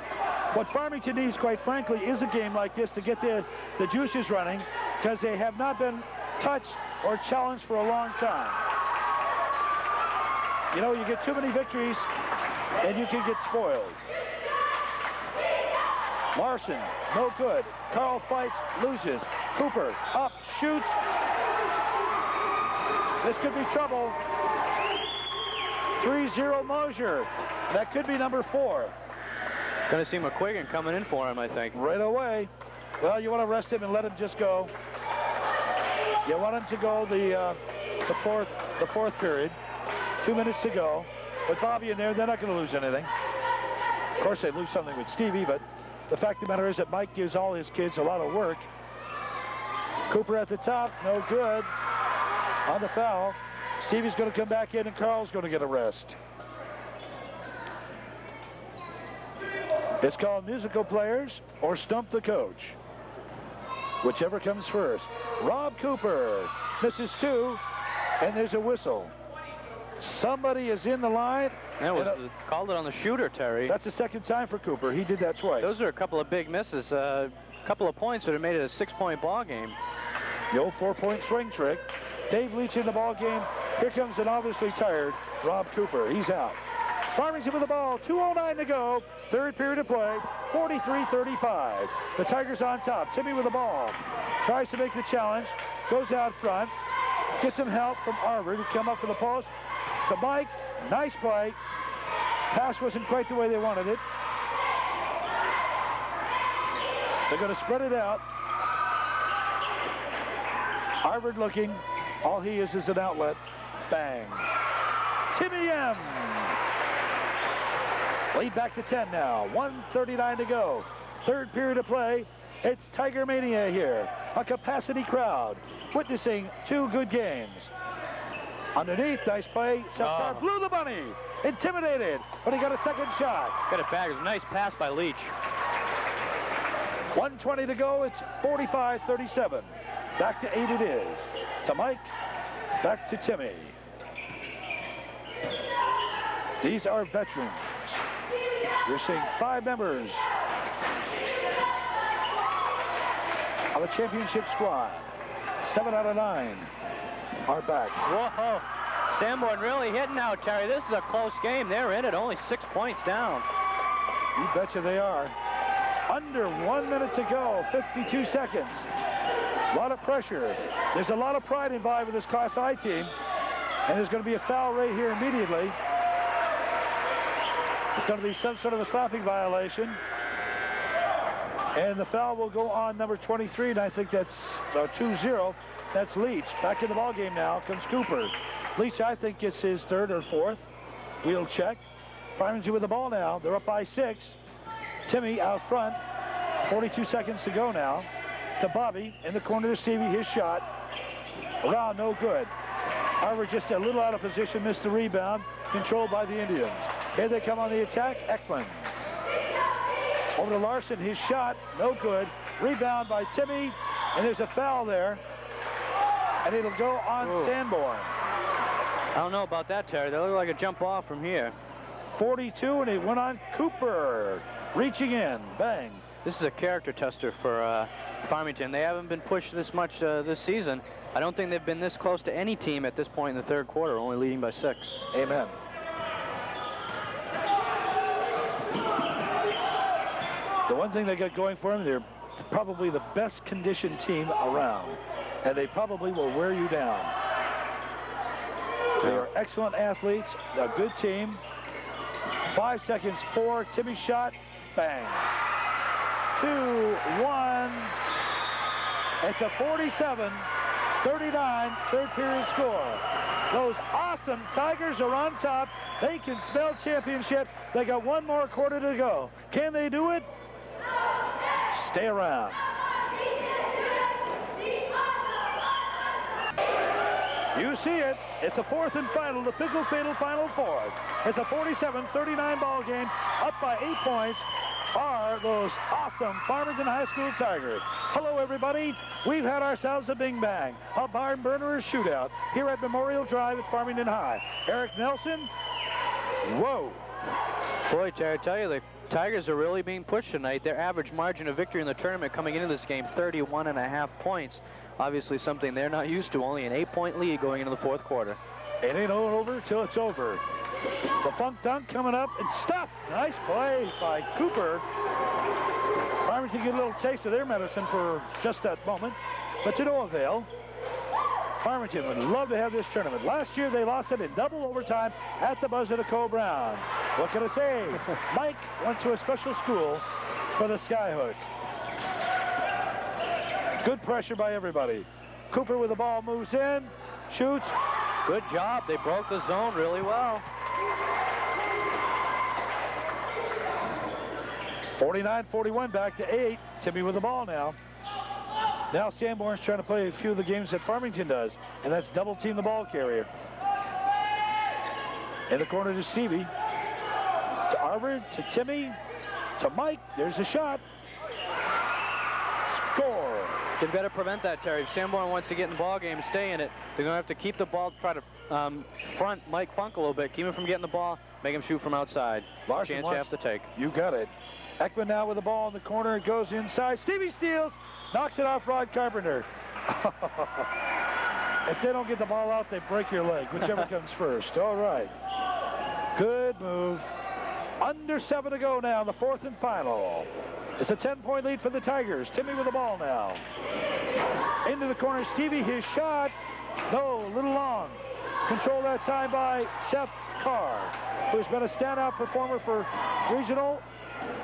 A: What Farmington needs, quite frankly, is a game like this to get the juices running, because they have not been touched or challenged for a long time. You know, you get too many victories, and you can get spoiled. Larson, no good. Carl fights, loses. Cooper, up, shoots. This could be trouble. 3-0 Mosier. That could be number 4.
B: Going to see McQuiggan coming in for him, I think.
A: Right away. Well, you want to rest him and let him just go. You want him to go the fourth period. 2 minutes to go. With Bobby in there, they're not going to lose anything. Of course, they lose something with Stevie, but the fact of the matter is that Mike gives all his kids a lot of work. Cooper at the top, no good. On the foul. Stevie's going to come back in, and Carl's going to get a rest. It's called musical players or stump the coach. Whichever comes first. Rob Cooper misses 2, and there's a whistle. Somebody is in the line.
B: That was called it on the shooter, Terry.
A: That's the second time for Cooper. He did that twice.
B: Those are a couple of big misses. A couple of points would have made it a 6-point ball game.
A: The old 4-point swing trick. Dave Leach in the ball game. Here comes an obviously tired Rob Cooper. He's out. Farmington with the ball. 2:09 to go. Third period of play. 43-35. The Tigers on top. Timmy with the ball. Tries to make the challenge. Goes out front. Gets some help from Arvid, who come up to the post. To Mike. Nice play. Pass wasn't quite the way they wanted it. They're going to spread it out. Arvid looking. All he is an outlet. Bang. Timmy M. Lead back to 10 now. 1:39 to go. Third period of play. It's Tiger Mania here. A capacity crowd witnessing 2 good games. Underneath, nice play. Seth Carr blew the bunny. Intimidated, but he got a second shot.
B: Got it back. It was a nice pass by Leach.
A: 1:20 to go. It's 45-37. Back to 8 it is. To Mike. Back to Timmy. These are veterans. You're seeing 5 members of a championship squad. 7 out of 9 are back.
B: Whoa. Sanborn really hitting now, Terry. This is a close game. They're in it, only 6 points down.
A: You betcha they are. Under 1 minute to go, 52 seconds. A lot of pressure. There's a lot of pride involved with this Class I team. And there's going to be a foul right here immediately. It's going to be some sort of a stopping violation. And the foul will go on number 23, and I think that's 2-0. That's Leach. Back in the ball game now comes Cooper. Leach, I think, gets his 3rd or 4th. We'll check. Farmington with the ball now. They're up by 6. Timmy out front. 42 seconds to go now. To Bobby in the corner to Stevie. His shot. Around, no good. Harvard just a little out of position, missed the rebound. Controlled by the Indians. Here they come on the attack. Ekman. Over to Larson. His shot, no good. Rebound by Timmy. And there's a foul there. And it'll go on Sanborn.
B: I don't know about that, Terry. They look like a jump off from here.
A: 42, and it went on Cooper. Reaching in. Bang.
B: This is a character tester for Farmington. They haven't been pushed this much this season. I don't think they've been this close to any team at this point in the 3rd quarter, only leading by 6.
A: Amen. The one thing they got going for them, they're probably the best conditioned team around, and they probably will wear you down. They are excellent athletes, a good team. 5 seconds, 4, Timmy shot, bang. 2-1. It's a 47-39 third period score. Those awesome Tigers are on top. They can smell championship. They got 1 more quarter to go. Can they do it? Stay around. You see it. It's a 4th and final, the Pickle Fatal Final 4. It's a 47-39 ball game. Up by 8 points are those awesome Farmington High School Tigers. Hello, everybody. We've had ourselves a bing bang, a barn burner shootout here at Memorial Drive at Farmington High. Eric Nelson. Whoa.
B: Boy, Terry, I tell you, the Tigers are really being pushed tonight. Their average margin of victory in the tournament coming into this game, 31.5 points. Obviously something they're not used to, only an 8-point lead going into the 4th quarter.
A: It ain't over till it's over. The funk dunk coming up and stuffed. Nice play by Cooper. Farmington get a little taste of their medicine for just that moment, but to no avail. Farmington would love to have this tournament. Last year they lost it in double overtime at the buzzer to Cole Brown. What can I say? Mike went to a special school for the Skyhook. Good pressure by everybody. Cooper with the ball moves in, shoots.
B: Good job. They broke the zone really well.
A: 49-41, back to 8. Timmy with the ball now. Now Sanborn's trying to play a few of the games that Farmington does, and that's double team the ball carrier. In the corner to Stevie. To Arvid, to Timmy, to Mike. There's a shot. Score.
B: They better prevent that, Terry. If Sanborn wants to get in the ball game and stay in it, they're going to have to keep the ball, try to front Mike Funk a little bit, keep him from getting the ball, make him shoot from outside.
A: Larson
B: Chance you have to take.
A: You got it. Ekman now with the ball in the corner. It goes inside. Stevie steals. Knocks it off Rod Carpenter. If they don't get the ball out, they break your leg, whichever comes first. All right. Good move. Under 7 to go now, the 4th and final. It's a 10-point lead for the Tigers. Timmy with the ball now. Into the corner, Stevie, his shot. No, a little long. Controlled that time by Seth Carr, who's been a standout performer for regional.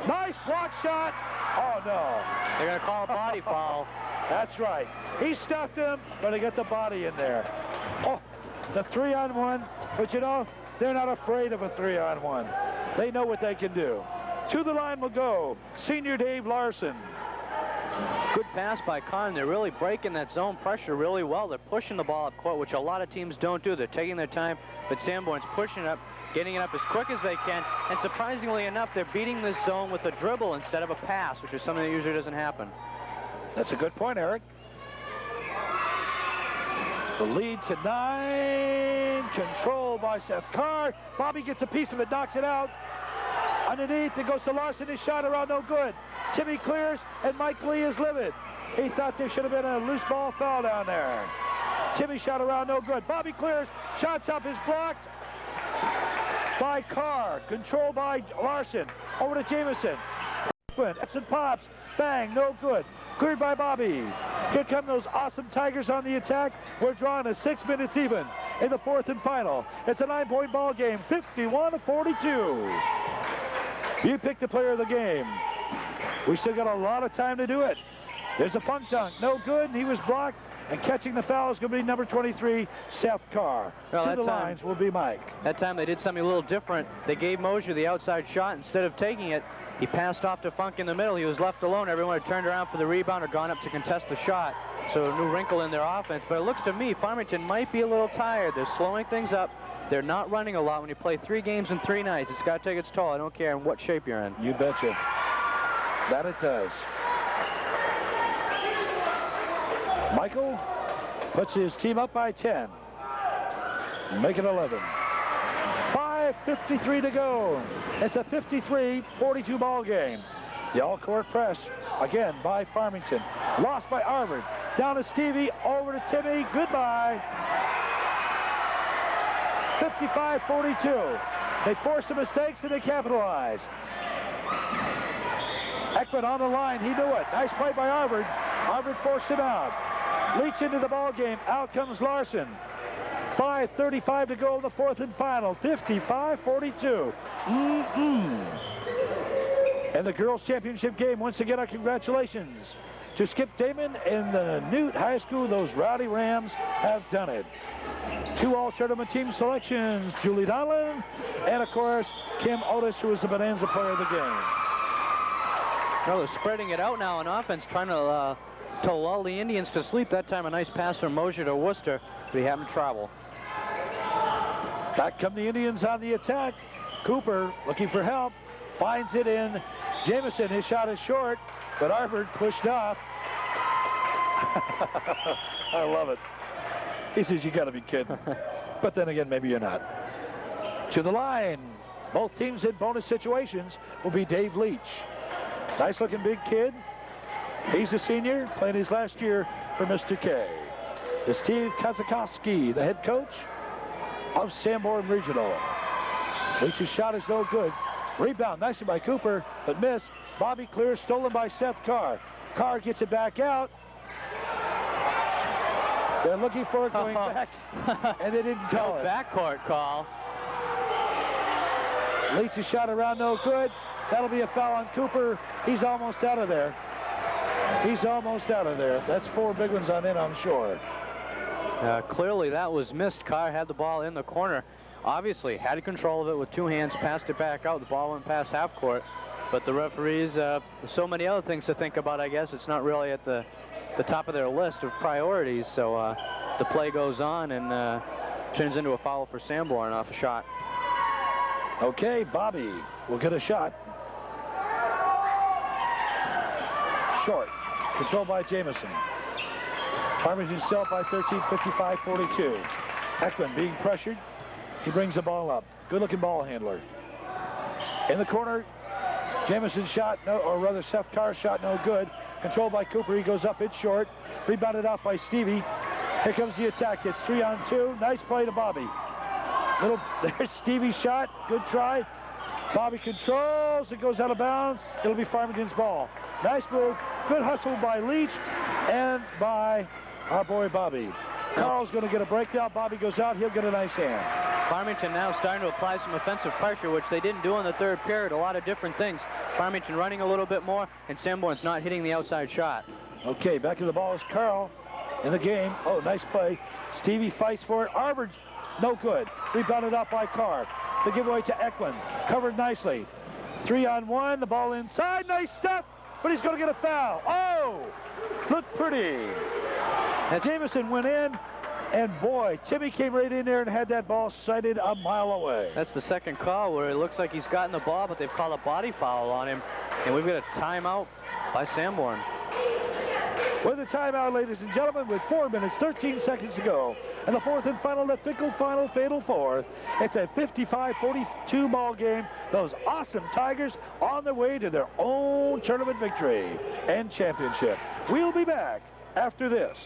A: Nice block shot. Oh, no.
B: They're going to call a body foul.
A: That's right. He stuffed him, but he got the body in there. Oh, the 3-on-1. But, you know, they're not afraid of a 3-on-1. They know what they can do. To the line will go senior Dave Larson.
B: Good pass by Kahn. They're really breaking that zone pressure really well. They're pushing the ball up court, which a lot of teams don't do. They're taking their time, but Sanborn's pushing it up, getting it up as quick as they can, and surprisingly enough, they're beating this zone with a dribble instead of a pass, which is something that usually doesn't happen.
A: That's a good point, Eric. The lead to 9, controlled by Seth Carr. Bobby gets a piece of it, knocks it out. Underneath, it goes to Larson, his shot around, no good. Timmy clears, and Mike Lee is livid. He thought there should have been a loose ball foul down there. Timmy shot around, no good. Bobby clears, shots up, is blocked by Carr. Controlled by Larson. Over to Jamison. Epson pops, bang, no good. Cleared by Bobby. Here come those awesome Tigers on the attack. We're drawing to 6 minutes even in the fourth and final. It's a 9-point ball game, 51-42. You pick the player of the game. We still got a lot of time to do it. There's a funk dunk, no good, and he was blocked. And catching the foul is going to be number 23, Seth Carr.
B: Well,
A: to the lines will be Mike.
B: That time they did something a little different. They gave Mosier the outside shot. Instead of taking it, he passed off to Funk in the middle. He was left alone. Everyone had turned around for the rebound or gone up to contest the shot. So a new wrinkle in their offense. But it looks to me Farmington might be a little tired. They're slowing things up. They're not running a lot. When you play 3 games in 3 nights, it's got to take its toll. I don't care in what shape you're in.
A: You betcha. That it does. Michael puts his team up by 10. Make it 11. 5:53 to go. It's a 53-42 ball game. The all-court press, again, by Farmington. Lost by Arvard. Down to Stevie, over to Timmy. Goodbye. 55-42. They forced the mistakes and they capitalize. Ekman on the line. He knew it. Nice play by Arvard. Arvard forced him out. Leach into the ball game. Out comes Larson. 5:35 to go in the fourth and final. 55-42. And the girls' championship game. Once again, our congratulations to Skip Damon and the Newt High School. Those Rowdy Rams have done it. 2 all-tournament team selections. Julie Donlan and, of course, Kim Otis, who is the Bonanza player of the game.
B: Well, they're spreading it out now on offense, trying to lull the Indians to sleep. That time a nice pass from Mosier to Worcester, but he happened to travel.
A: Back come the Indians on the attack. Cooper looking for help. Finds it in Jamison. His shot is short, but Arvard pushed off. I love it. He says, you got to be kidding. But then again, maybe you're not. To the line. Both teams in bonus situations will be Dave Leach. Nice looking big kid. He's a senior, playing his last year for Mr. K. It's Steve Kazakowski, the head coach of Sanborn Regional. Leach's shot is no good. Rebound, nicely by Cooper, but missed. Bobby clears, stolen by Seth Carr. Carr gets it back out. They're looking for it going back, and they didn't call it.
B: Backcourt call.
A: Leach's shot around, no good. That'll be a foul on Cooper. He's almost out of there. He's almost out of there. That's 4 big ones on in, I'm sure.
B: Clearly that was missed. Carr had the ball in the corner. Obviously had control of it with 2 hands, passed it back out. The ball went past half court. But the referees, so many other things to think about, I guess. It's not really at the top of their list of priorities. So the play goes on and turns into a foul for Sanborn off a shot.
A: Okay, Bobby will get a shot. Short. Controlled by Jamison. Farmington still up by 13, 55-42. Ekman being pressured. He brings the ball up. Good-looking ball handler. In the corner, Jamison's shot, no, or rather Seth Carr's shot, no good. Controlled by Cooper. He goes up. It's short. Rebounded off by Stevie. Here comes the attack. It's 3-on-2. Nice play to Bobby. There's Stevie's shot. Good try. Bobby controls. It goes out of bounds. It'll be Farmington's ball. Nice move. Good hustle by Leach and by our boy Bobby. Carl's going to get a breakdown. Bobby goes out. He'll get a nice hand.
B: Farmington now starting to apply some offensive pressure, which they didn't do in the third period. A lot of different things. Farmington running a little bit more, and Sanborn's not hitting the outside shot.
A: Okay, back to the ball is Carl in the game. Oh, nice play. Stevie fights for it. Arvard, no good. Rebounded off by Carr. The giveaway to Ekman. Covered nicely. 3-on-1. The ball inside. Nice stuff. But he's going to get a foul. Oh, looked pretty. And Jamison went in. And boy, Timmy came right in there and had that ball sighted a mile away.
B: That's the second call where it looks like he's gotten the ball, but they've called a body foul on him. And we've got a timeout by Sanborn.
A: with a timeout, ladies and gentlemen, with 4 minutes, 13 seconds to go. And the fourth and final, the fickle final, fatal fourth. It's a 55-42 ball game. Those awesome Tigers on their way to their own tournament victory and championship. We'll be back after this.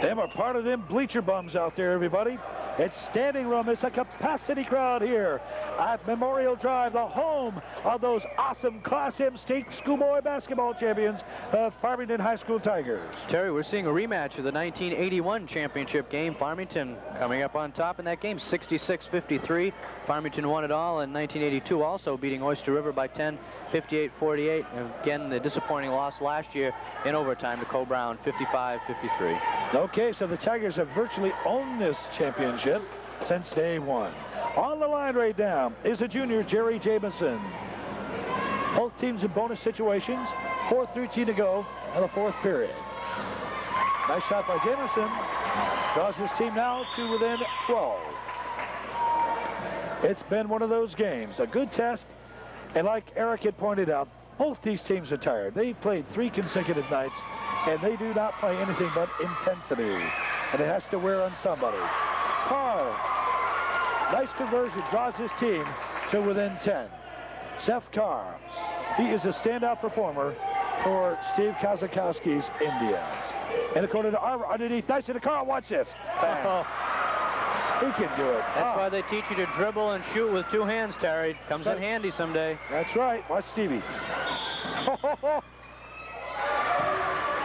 A: Them are part of them bleacher bums out there, everybody. It's standing room. It's a capacity crowd here at Memorial Drive, the home of those awesome Class M state schoolboy basketball champions, the Farmington High School Tigers.
B: Terry, we're seeing a rematch of the 1981 championship game. Farmington coming up on top in that game, 66-53. Farmington won it all in 1982, also beating Oyster River by 10, 58-48. And again, the disappointing loss last year in overtime to Co-Brown, 55-53.
A: Okay, so the Tigers have virtually owned this championship since day one. On the line right now is a junior, Jerry Jamison. Both teams in bonus situations, 4:13 to go in the fourth period. Nice shot by Jamison. Draws his team now to within 12. It's been one of those games, a good test. And like Eric had pointed out, both these teams are tired. They've played 3 consecutive nights, and they do not play anything but intensity. And it has to wear on somebody. Carr, nice conversion, draws his team to within 10. Seth Carr, he is a standout performer for Steve Kazakowski's Indians. And according to Armour, underneath, nice to the Carr, watch this. Bang. He can do it.
B: That's why they teach you to dribble and shoot with 2 hands, Terry. Comes in handy someday.
A: That's right. Watch Stevie.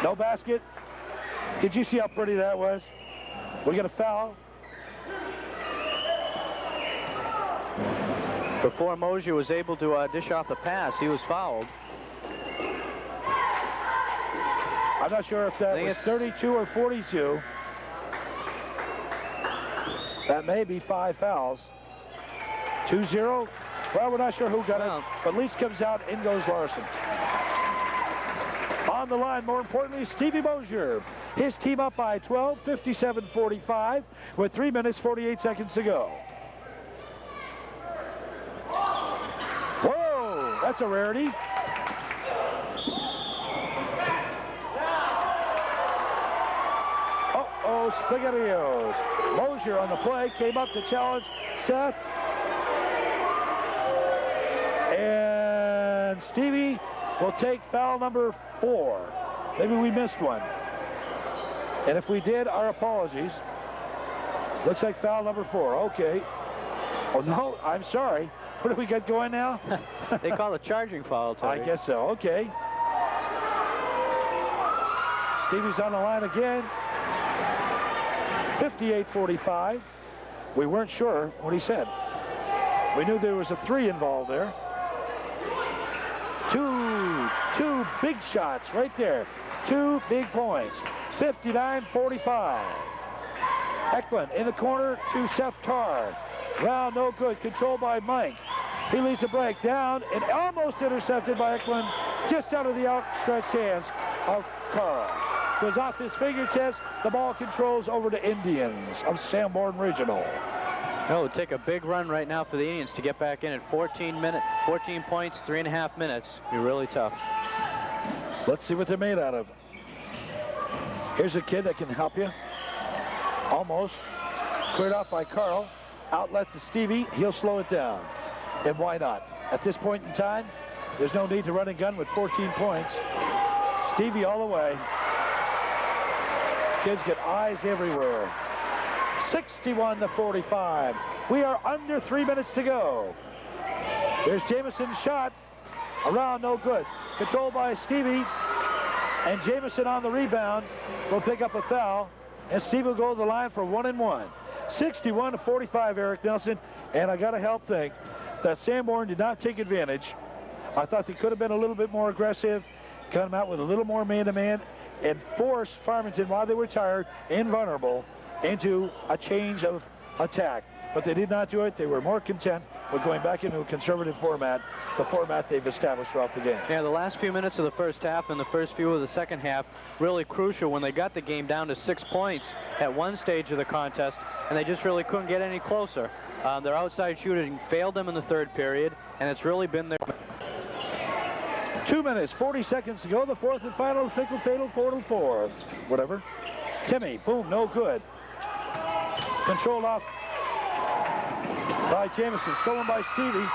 A: No basket. Did you see how pretty that was? We got a foul.
B: Before Mosier was able to dish off the pass, he was fouled.
A: I'm not sure if that was 32 or 42. That may be 5 fouls. 2-0. Well, we're not sure who got it, but Leach comes out, in goes Larson. On the line, more importantly, Stevie Mosier. His team up by 12, 57-45, with 3 minutes, 48 seconds to go. Whoa, that's a rarity. Uh-oh, Spaghettios. Mosier on the play, came up to challenge Seth. And Stevie will take foul number 4. Maybe we missed one. And if we did, our apologies. Looks like foul number 4. Okay. Oh, no, I'm sorry. What do we got going now?
B: They call it charging foul, Terry.
A: I guess so. Okay. Stevie's on the line again. 58-45. We weren't sure what he said. We knew there was a 3 involved there. Two big shots right there. 2 big points. 59-45. Eklund in the corner to Seth Carr. Well, no good. Controlled by Mike. He leads the break down and almost intercepted by Eklund, just out of the outstretched hands of Carr. Goes off his fingertips. The ball controls over to Indians of Sanborn Regional.
B: It would take a big run right now for the Indians to get back in at 14 points, 3.5 minutes. Be really tough.
A: Let's see what they're made out of. Here's a kid that can help you. Almost. Cleared off by Carl. Outlet to Stevie. He'll slow it down. And why not? At this point in time, there's no need to run and gun with 14 points. Stevie all the way. Kids get eyes everywhere. 61-45. We are under 3 minutes to go. There's Jamison's shot. Around, no good. Controlled by Stevie. And Jamison on the rebound will pick up a foul. And Stevie will go to the line for 1-1. 61-45, Eric Nelson. And I got to help think that Sanborn did not take advantage. I thought they could have been a little bit more aggressive, come out with a little more man-to-man, and force Farmington, while they were tired and vulnerable, into a change of attack. But they did not do it. They were more content with going back into a conservative format, the format they've established throughout the game.
B: Yeah, the last few minutes of the first half and the first few of the second half really crucial when they got the game down to 6 points at one stage of the contest, and they just really couldn't get any closer. Their outside shooting failed them in the third period, and it's really been their...
A: 2 minutes, 40 seconds to go. The fourth and final, fatal fourth. Whatever. Timmy, boom, no good. Controlled off by Jameson, stolen by Stevie.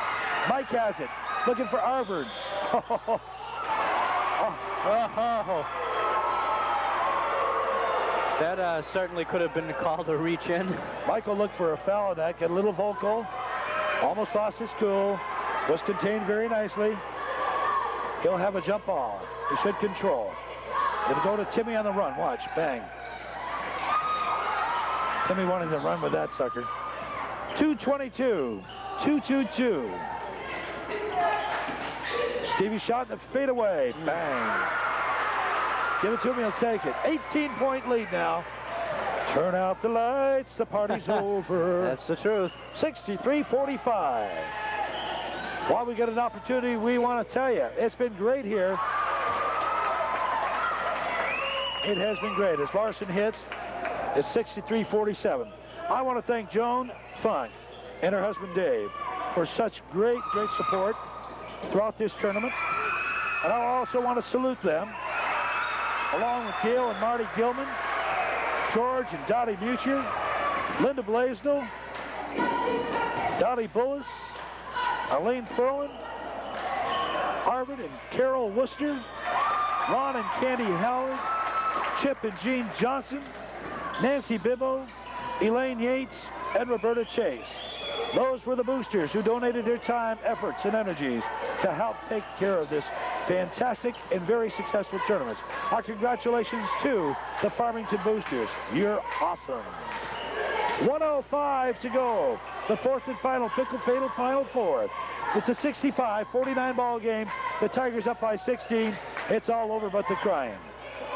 A: Mike has it, looking for Arvard.
B: That certainly could have been called a reach in.
A: Michael looked for a foul on that, got a little vocal, almost lost his cool, was contained very nicely. He'll have a jump ball. He should control. It'll go to Timmy on the run. Watch, bang. Timmy wanting to run with that sucker. 2:22, 2:22. Stevie shot the fadeaway. Bang. Give it to him, he'll take it. 18-point lead now. Turn out the lights, the party's over.
B: That's the truth.
A: 63-45. While we get an opportunity, we want to tell you, it's been great here. It has been great. As Larson hits, it's 63-47. I want to thank Joan Funk and her husband Dave for such great support throughout this tournament. And I also want to salute them, along with Gail and Marty Gilman, George and Dottie Mutual, Linda Blaisdell, Dottie Bullis, Arlene Furlan, Arvid and Carol Worcester, Ron and Candy Howard, Chip and Jean Johnson, Nancy Bibbo, Elaine Yates, and Roberta Chase. Those were the boosters who donated their time, efforts, and energies to help take care of this fantastic and very successful tournament. Our congratulations to the Farmington Boosters. You're awesome. 1:05 to go. The fourth and final, fatal final fourth. It's a 65-49 ball game. The Tigers up by 16. It's all over but the crying.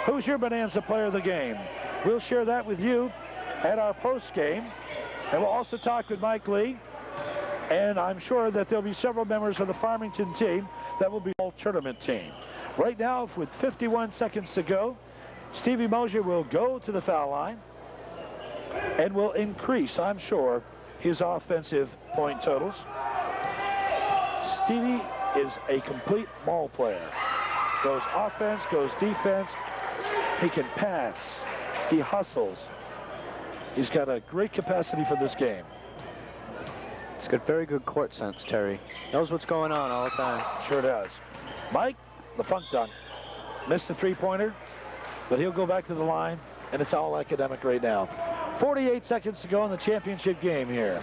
A: Who's your Bonanza player of the game? We'll share that with you at our post game. And we'll also talk with Mike Lee. And I'm sure that there'll be several members of the Farmington team that will be all tournament team. Right now, with 51 seconds to go, Stevie Mosier will go to the foul line and will increase, I'm sure, his offensive point totals. Stevie is a complete ball player. Goes offense, goes defense. He can pass. He hustles. He's got a great capacity for this game.
B: He's got very good court sense, Terry. Knows what's going on all the time.
A: Sure does. Mike, the Funk dunk. Missed the three-pointer, but he'll go back to the line, and it's all academic right now. 48 seconds to go in the championship game here.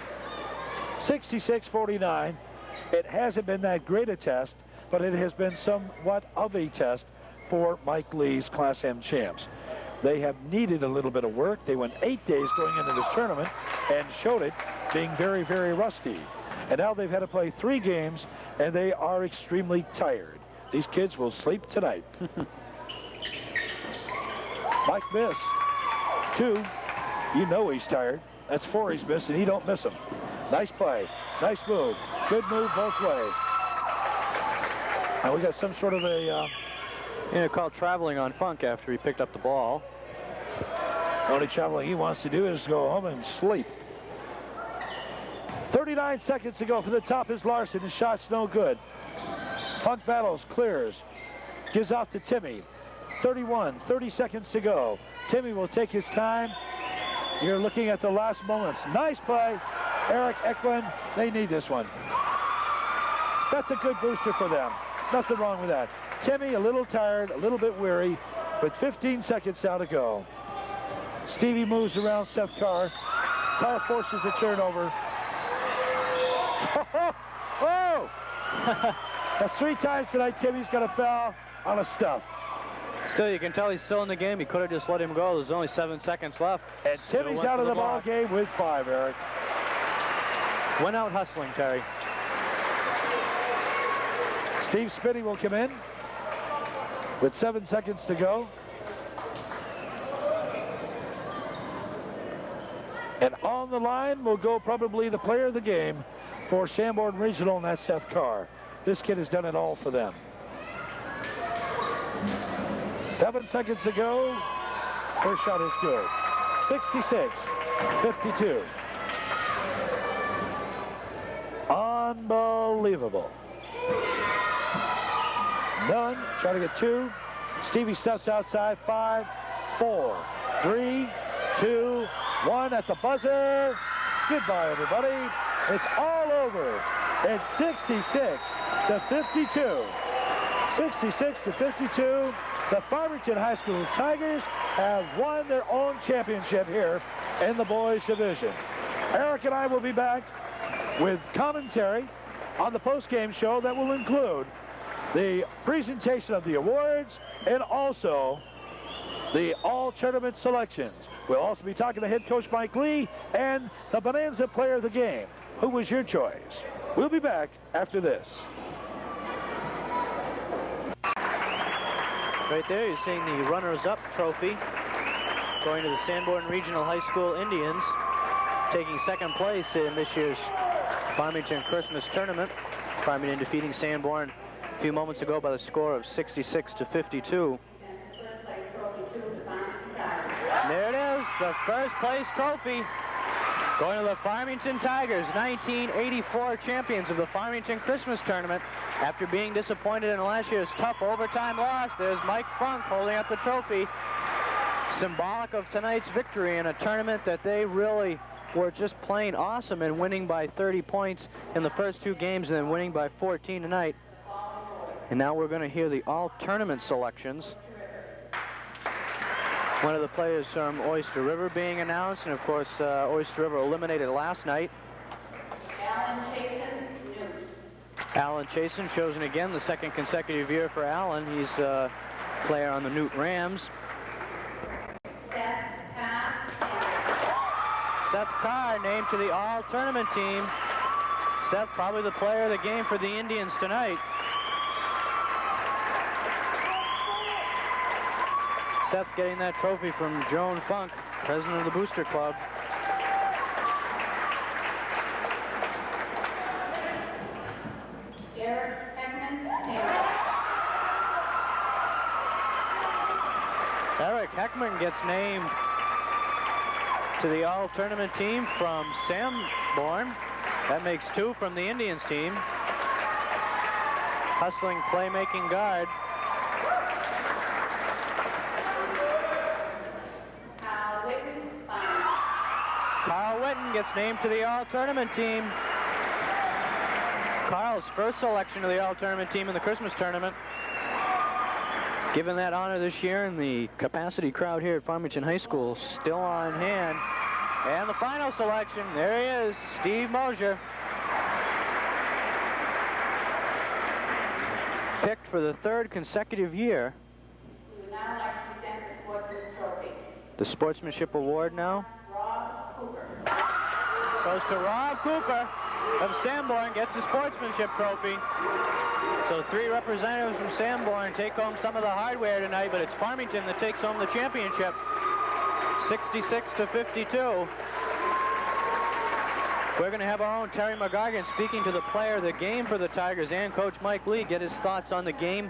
A: 66-49. It hasn't been that great a test, but it has been somewhat of a test for Mike Lee's Class M champs. They have needed a little bit of work. They went 8 days going into this tournament and showed it, being very, very rusty. And now they've had to play 3 games, and they are extremely tired. These kids will sleep tonight. Mike missed 2. You know he's tired. That's 4 he's missed, and he don't miss them. Nice play. Nice move. Good move both ways. Now we got some sort of a...
B: called traveling on Funk after he picked up the ball.
A: The only traveling he wants to do is go home and sleep. 39 seconds to go. For the top is Larson. His shot's no good. Funk battles, clears. Gives off to Timmy. 30 seconds to go. Timmy will take his time. You're looking at the last moments. Nice play. Eric Eklund, they need this one. That's a good booster for them. Nothing wrong with that. Timmy a little tired, a little bit weary, with 15 seconds now to go. Stevie moves around Seth Carr. Carr forces a turnover. Oh! That's 3 times tonight Timmy's got a foul on a stuff.
B: Still, you can tell he's still in the game. He could have just let him go. There's only 7 seconds left.
A: And Timmy's out of the ball game with 5, Eric.
B: Went out hustling, Terry.
A: Steve Spinney will come in with 7 seconds to go. And on the line will go probably the player of the game for Sanborn Regional, and that's Seth Carr. This kid has done it all for them. 7 seconds to go. First shot is good. 66-52. Unbelievable. None. Try to get 2. Stevie steps outside. 5, 4, 3, 2, 1 at the buzzer. Goodbye, everybody. It's all over. It's 66 to 52. 66 to 52. The Farmington High School Tigers have won their own championship here in the boys division. Eric and I will be back with commentary on the post-game show that will include the presentation of the awards and also the all-tournament selections. We'll also be talking to head coach Mike Lee and the Bonanza player of the game. Who was your choice? We'll be back after this.
B: Right there, you're seeing the runners-up trophy going to the Sanborn Regional High School Indians, taking second place in this year's Farmington Christmas Tournament. Farmington defeating Sanborn a few moments ago by the score of 66 to 52. And there it is, the first place trophy going to the Farmington Tigers, 1984 champions of the Farmington Christmas Tournament. After being disappointed in last year's tough overtime loss, there's Mike Funk holding up the trophy, symbolic of tonight's victory in a tournament that they really were just plain awesome in, winning by 30 points in the first 2 games and then winning by 14 tonight. And now we're going to hear the all-tournament selections. One of the players from Oyster River being announced, and of course Oyster River eliminated last night. Alan Chasen chosen again, the second consecutive year for Alan. He's a player on the Newt Rams. Seth Carr named to the all-tournament team. Seth probably the player of the game for the Indians tonight. Seth getting that trophy from Joan Funk, president of the Booster Club. Eric Heckman gets named to the all-tournament team from Sanborn. That makes 2 from the Indians team. Hustling, playmaking guard. Carl Witten gets named to the all-tournament team. Carl's first selection to the all-tournament team in the Christmas tournament. Given that honor this year, and the capacity crowd here at Farmington High School still on hand. And the final selection, there he is, Steve Mosier. Picked for the 3rd consecutive year.
C: We would now like to present the Sportsman's Trophy.
B: The Sportsmanship Award now
C: Rob Cooper.
B: goes to Rob Cooper of Sanborn, gets the Sportsmanship Trophy. So 3 representatives from Sanborn take home some of the hardware tonight, but it's Farmington that takes home the championship, 66 to 52. We're going to have our own Terry McGargan speaking to the player of the game for the Tigers and Coach Mike Lee, get his thoughts on the game.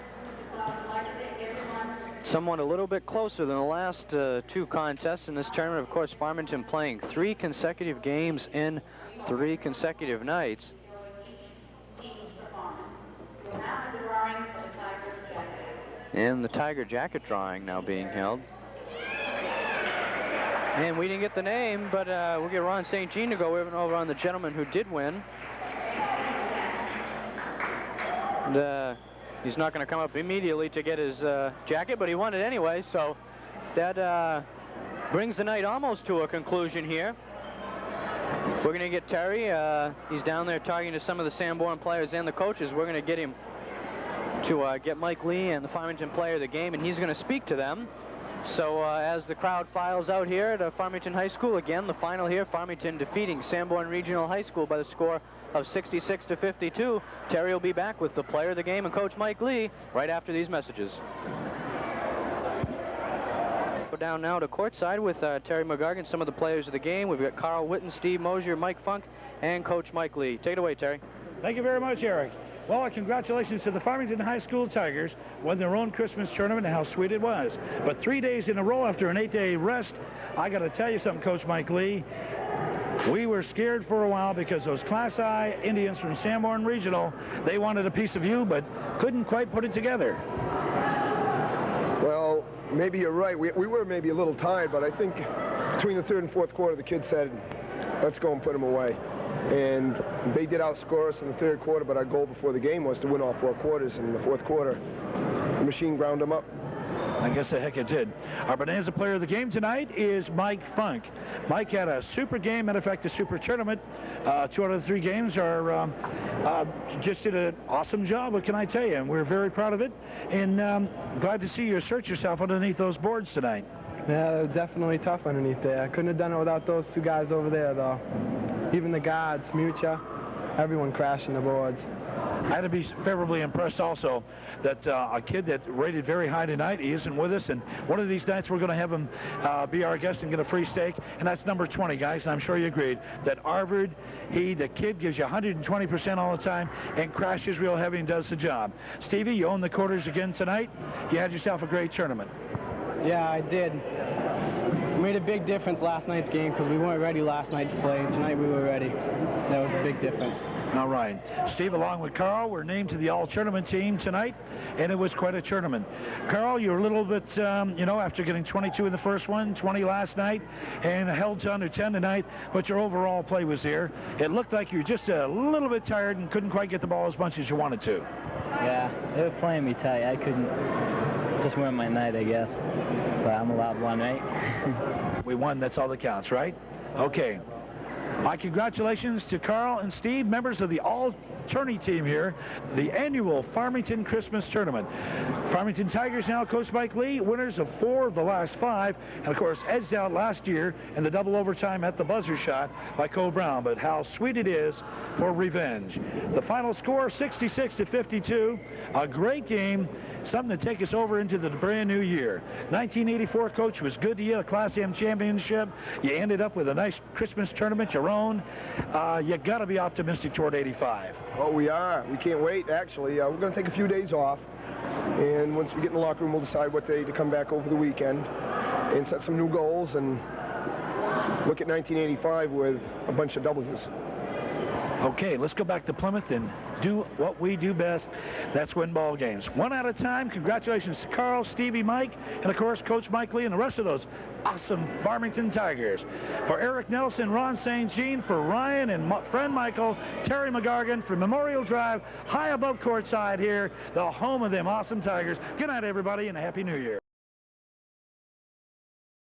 B: Someone a little bit closer than the last 2 contests in this tournament. Of course, Farmington playing 3 consecutive games in 3 consecutive nights. And the Tiger jacket drawing now being held. And we didn't get the name, but we'll get Ron St. Jean to go over on the gentleman who did win. And he's not going to come up immediately to get his jacket, but he won it anyway, so that brings the night almost to a conclusion here. We're going to get Terry. He's down there talking to some of the Sanborn players and the coaches. We're going to get him to get Mike Lee and the Farmington player of the game, and he's going to speak to them. So as the crowd files out here at Farmington High School, again, the final here, Farmington defeating Sanborn Regional High School by the score of 66 to 52. Terry will be back with the player of the game and Coach Mike Lee right after these messages. Go down now to courtside with Terry McGargan, some of the players of the game. We've got Carl Witten, Steve Mosier, Mike Funk, and Coach Mike Lee. Take it away, Terry.
A: Thank you very much, Eric. Well, congratulations to the Farmington High School Tigers. Won their own Christmas tournament, and how sweet it was. But 3 days in a row after an 8-day rest, I got to tell you something, Coach Mike Lee. We were scared for a while because those Class I Indians from Sanborn Regional, they wanted a piece of you, but couldn't quite put it together.
D: Well, maybe you're right. We were maybe a little tired, but I think between the third and fourth quarter, the kids said, let's go and put them away. And they did outscore us in the third quarter, but our goal before the game was to win all 4 quarters. In the fourth quarter, the machine ground them up.
A: I guess the heck it did. Our Bonanza player of the game tonight is Mike Funk. Mike had a super game, matter of fact, a super tournament. 2 out of the 3 games are just did an awesome job, what can I tell you? And we're very proud of it. And glad to see you assert yourself underneath those boards tonight.
E: Yeah, they're definitely tough underneath there. I couldn't have done it without those 2 guys over there, though. Even the guards, Mucha, everyone crashing the boards.
A: I had to be favorably impressed also that a kid that rated very high tonight, he isn't with us, and one of these nights we're going to have him be our guest and get a free steak, and that's number 20, guys, and I'm sure you agreed that Arvid, the kid gives you 120% all the time and crashes real heavy and does the job. Stevie, you own the quarters again tonight. You had yourself a great tournament.
E: Yeah, I did. It made a big difference last night's game because we weren't ready last night to play, and tonight we were ready. That was a big difference.
A: All right. Steve, along with Carl, were named to the all-tournament team tonight, and it was quite a tournament. Carl, you were a little bit, you know, after getting 22 in the first one, 20 last night, and held to under 10 tonight, but your overall play was there. It looked like you were just a little bit tired and couldn't quite get the ball as much as you wanted to.
F: Yeah, they were playing me tight. I couldn't, just weren't my night, I guess. But I'm allowed one, right?
A: We won, that's all that counts, right? Okay. My congratulations to Carl and Steve, members of the all-Tourney team here, the annual Farmington Christmas Tournament. Farmington Tigers now coached Mike Lee, winners of 4 of the last 5, and of course edged out last year in the double overtime at the buzzer shot by Cole Brown. But how sweet it is for revenge. The final score, 66-52, a great game. Something to take us over into the brand new year. 1984, Coach, was good to you, a Class M championship. You ended up with a nice Christmas tournament, your own. You got to be optimistic toward 85.
D: Oh, we are. We can't wait, actually. We're going to take a few days off. And once we get in the locker room, we'll decide what day to come back over the weekend and set some new goals and look at 1985 with a bunch of W's.
A: Okay, let's go back to Plymouth and do what we do best. That's win ball games. One at a time. Congratulations to Carl, Stevie, Mike, and of course Coach Mike Lee and the rest of those awesome Farmington Tigers. For Eric Nelson, Ron St. Jean, for Ryan and friend Michael, Terry McGargan from Memorial Drive, high above courtside here, the home of them awesome Tigers. Good night, everybody, and a Happy New Year.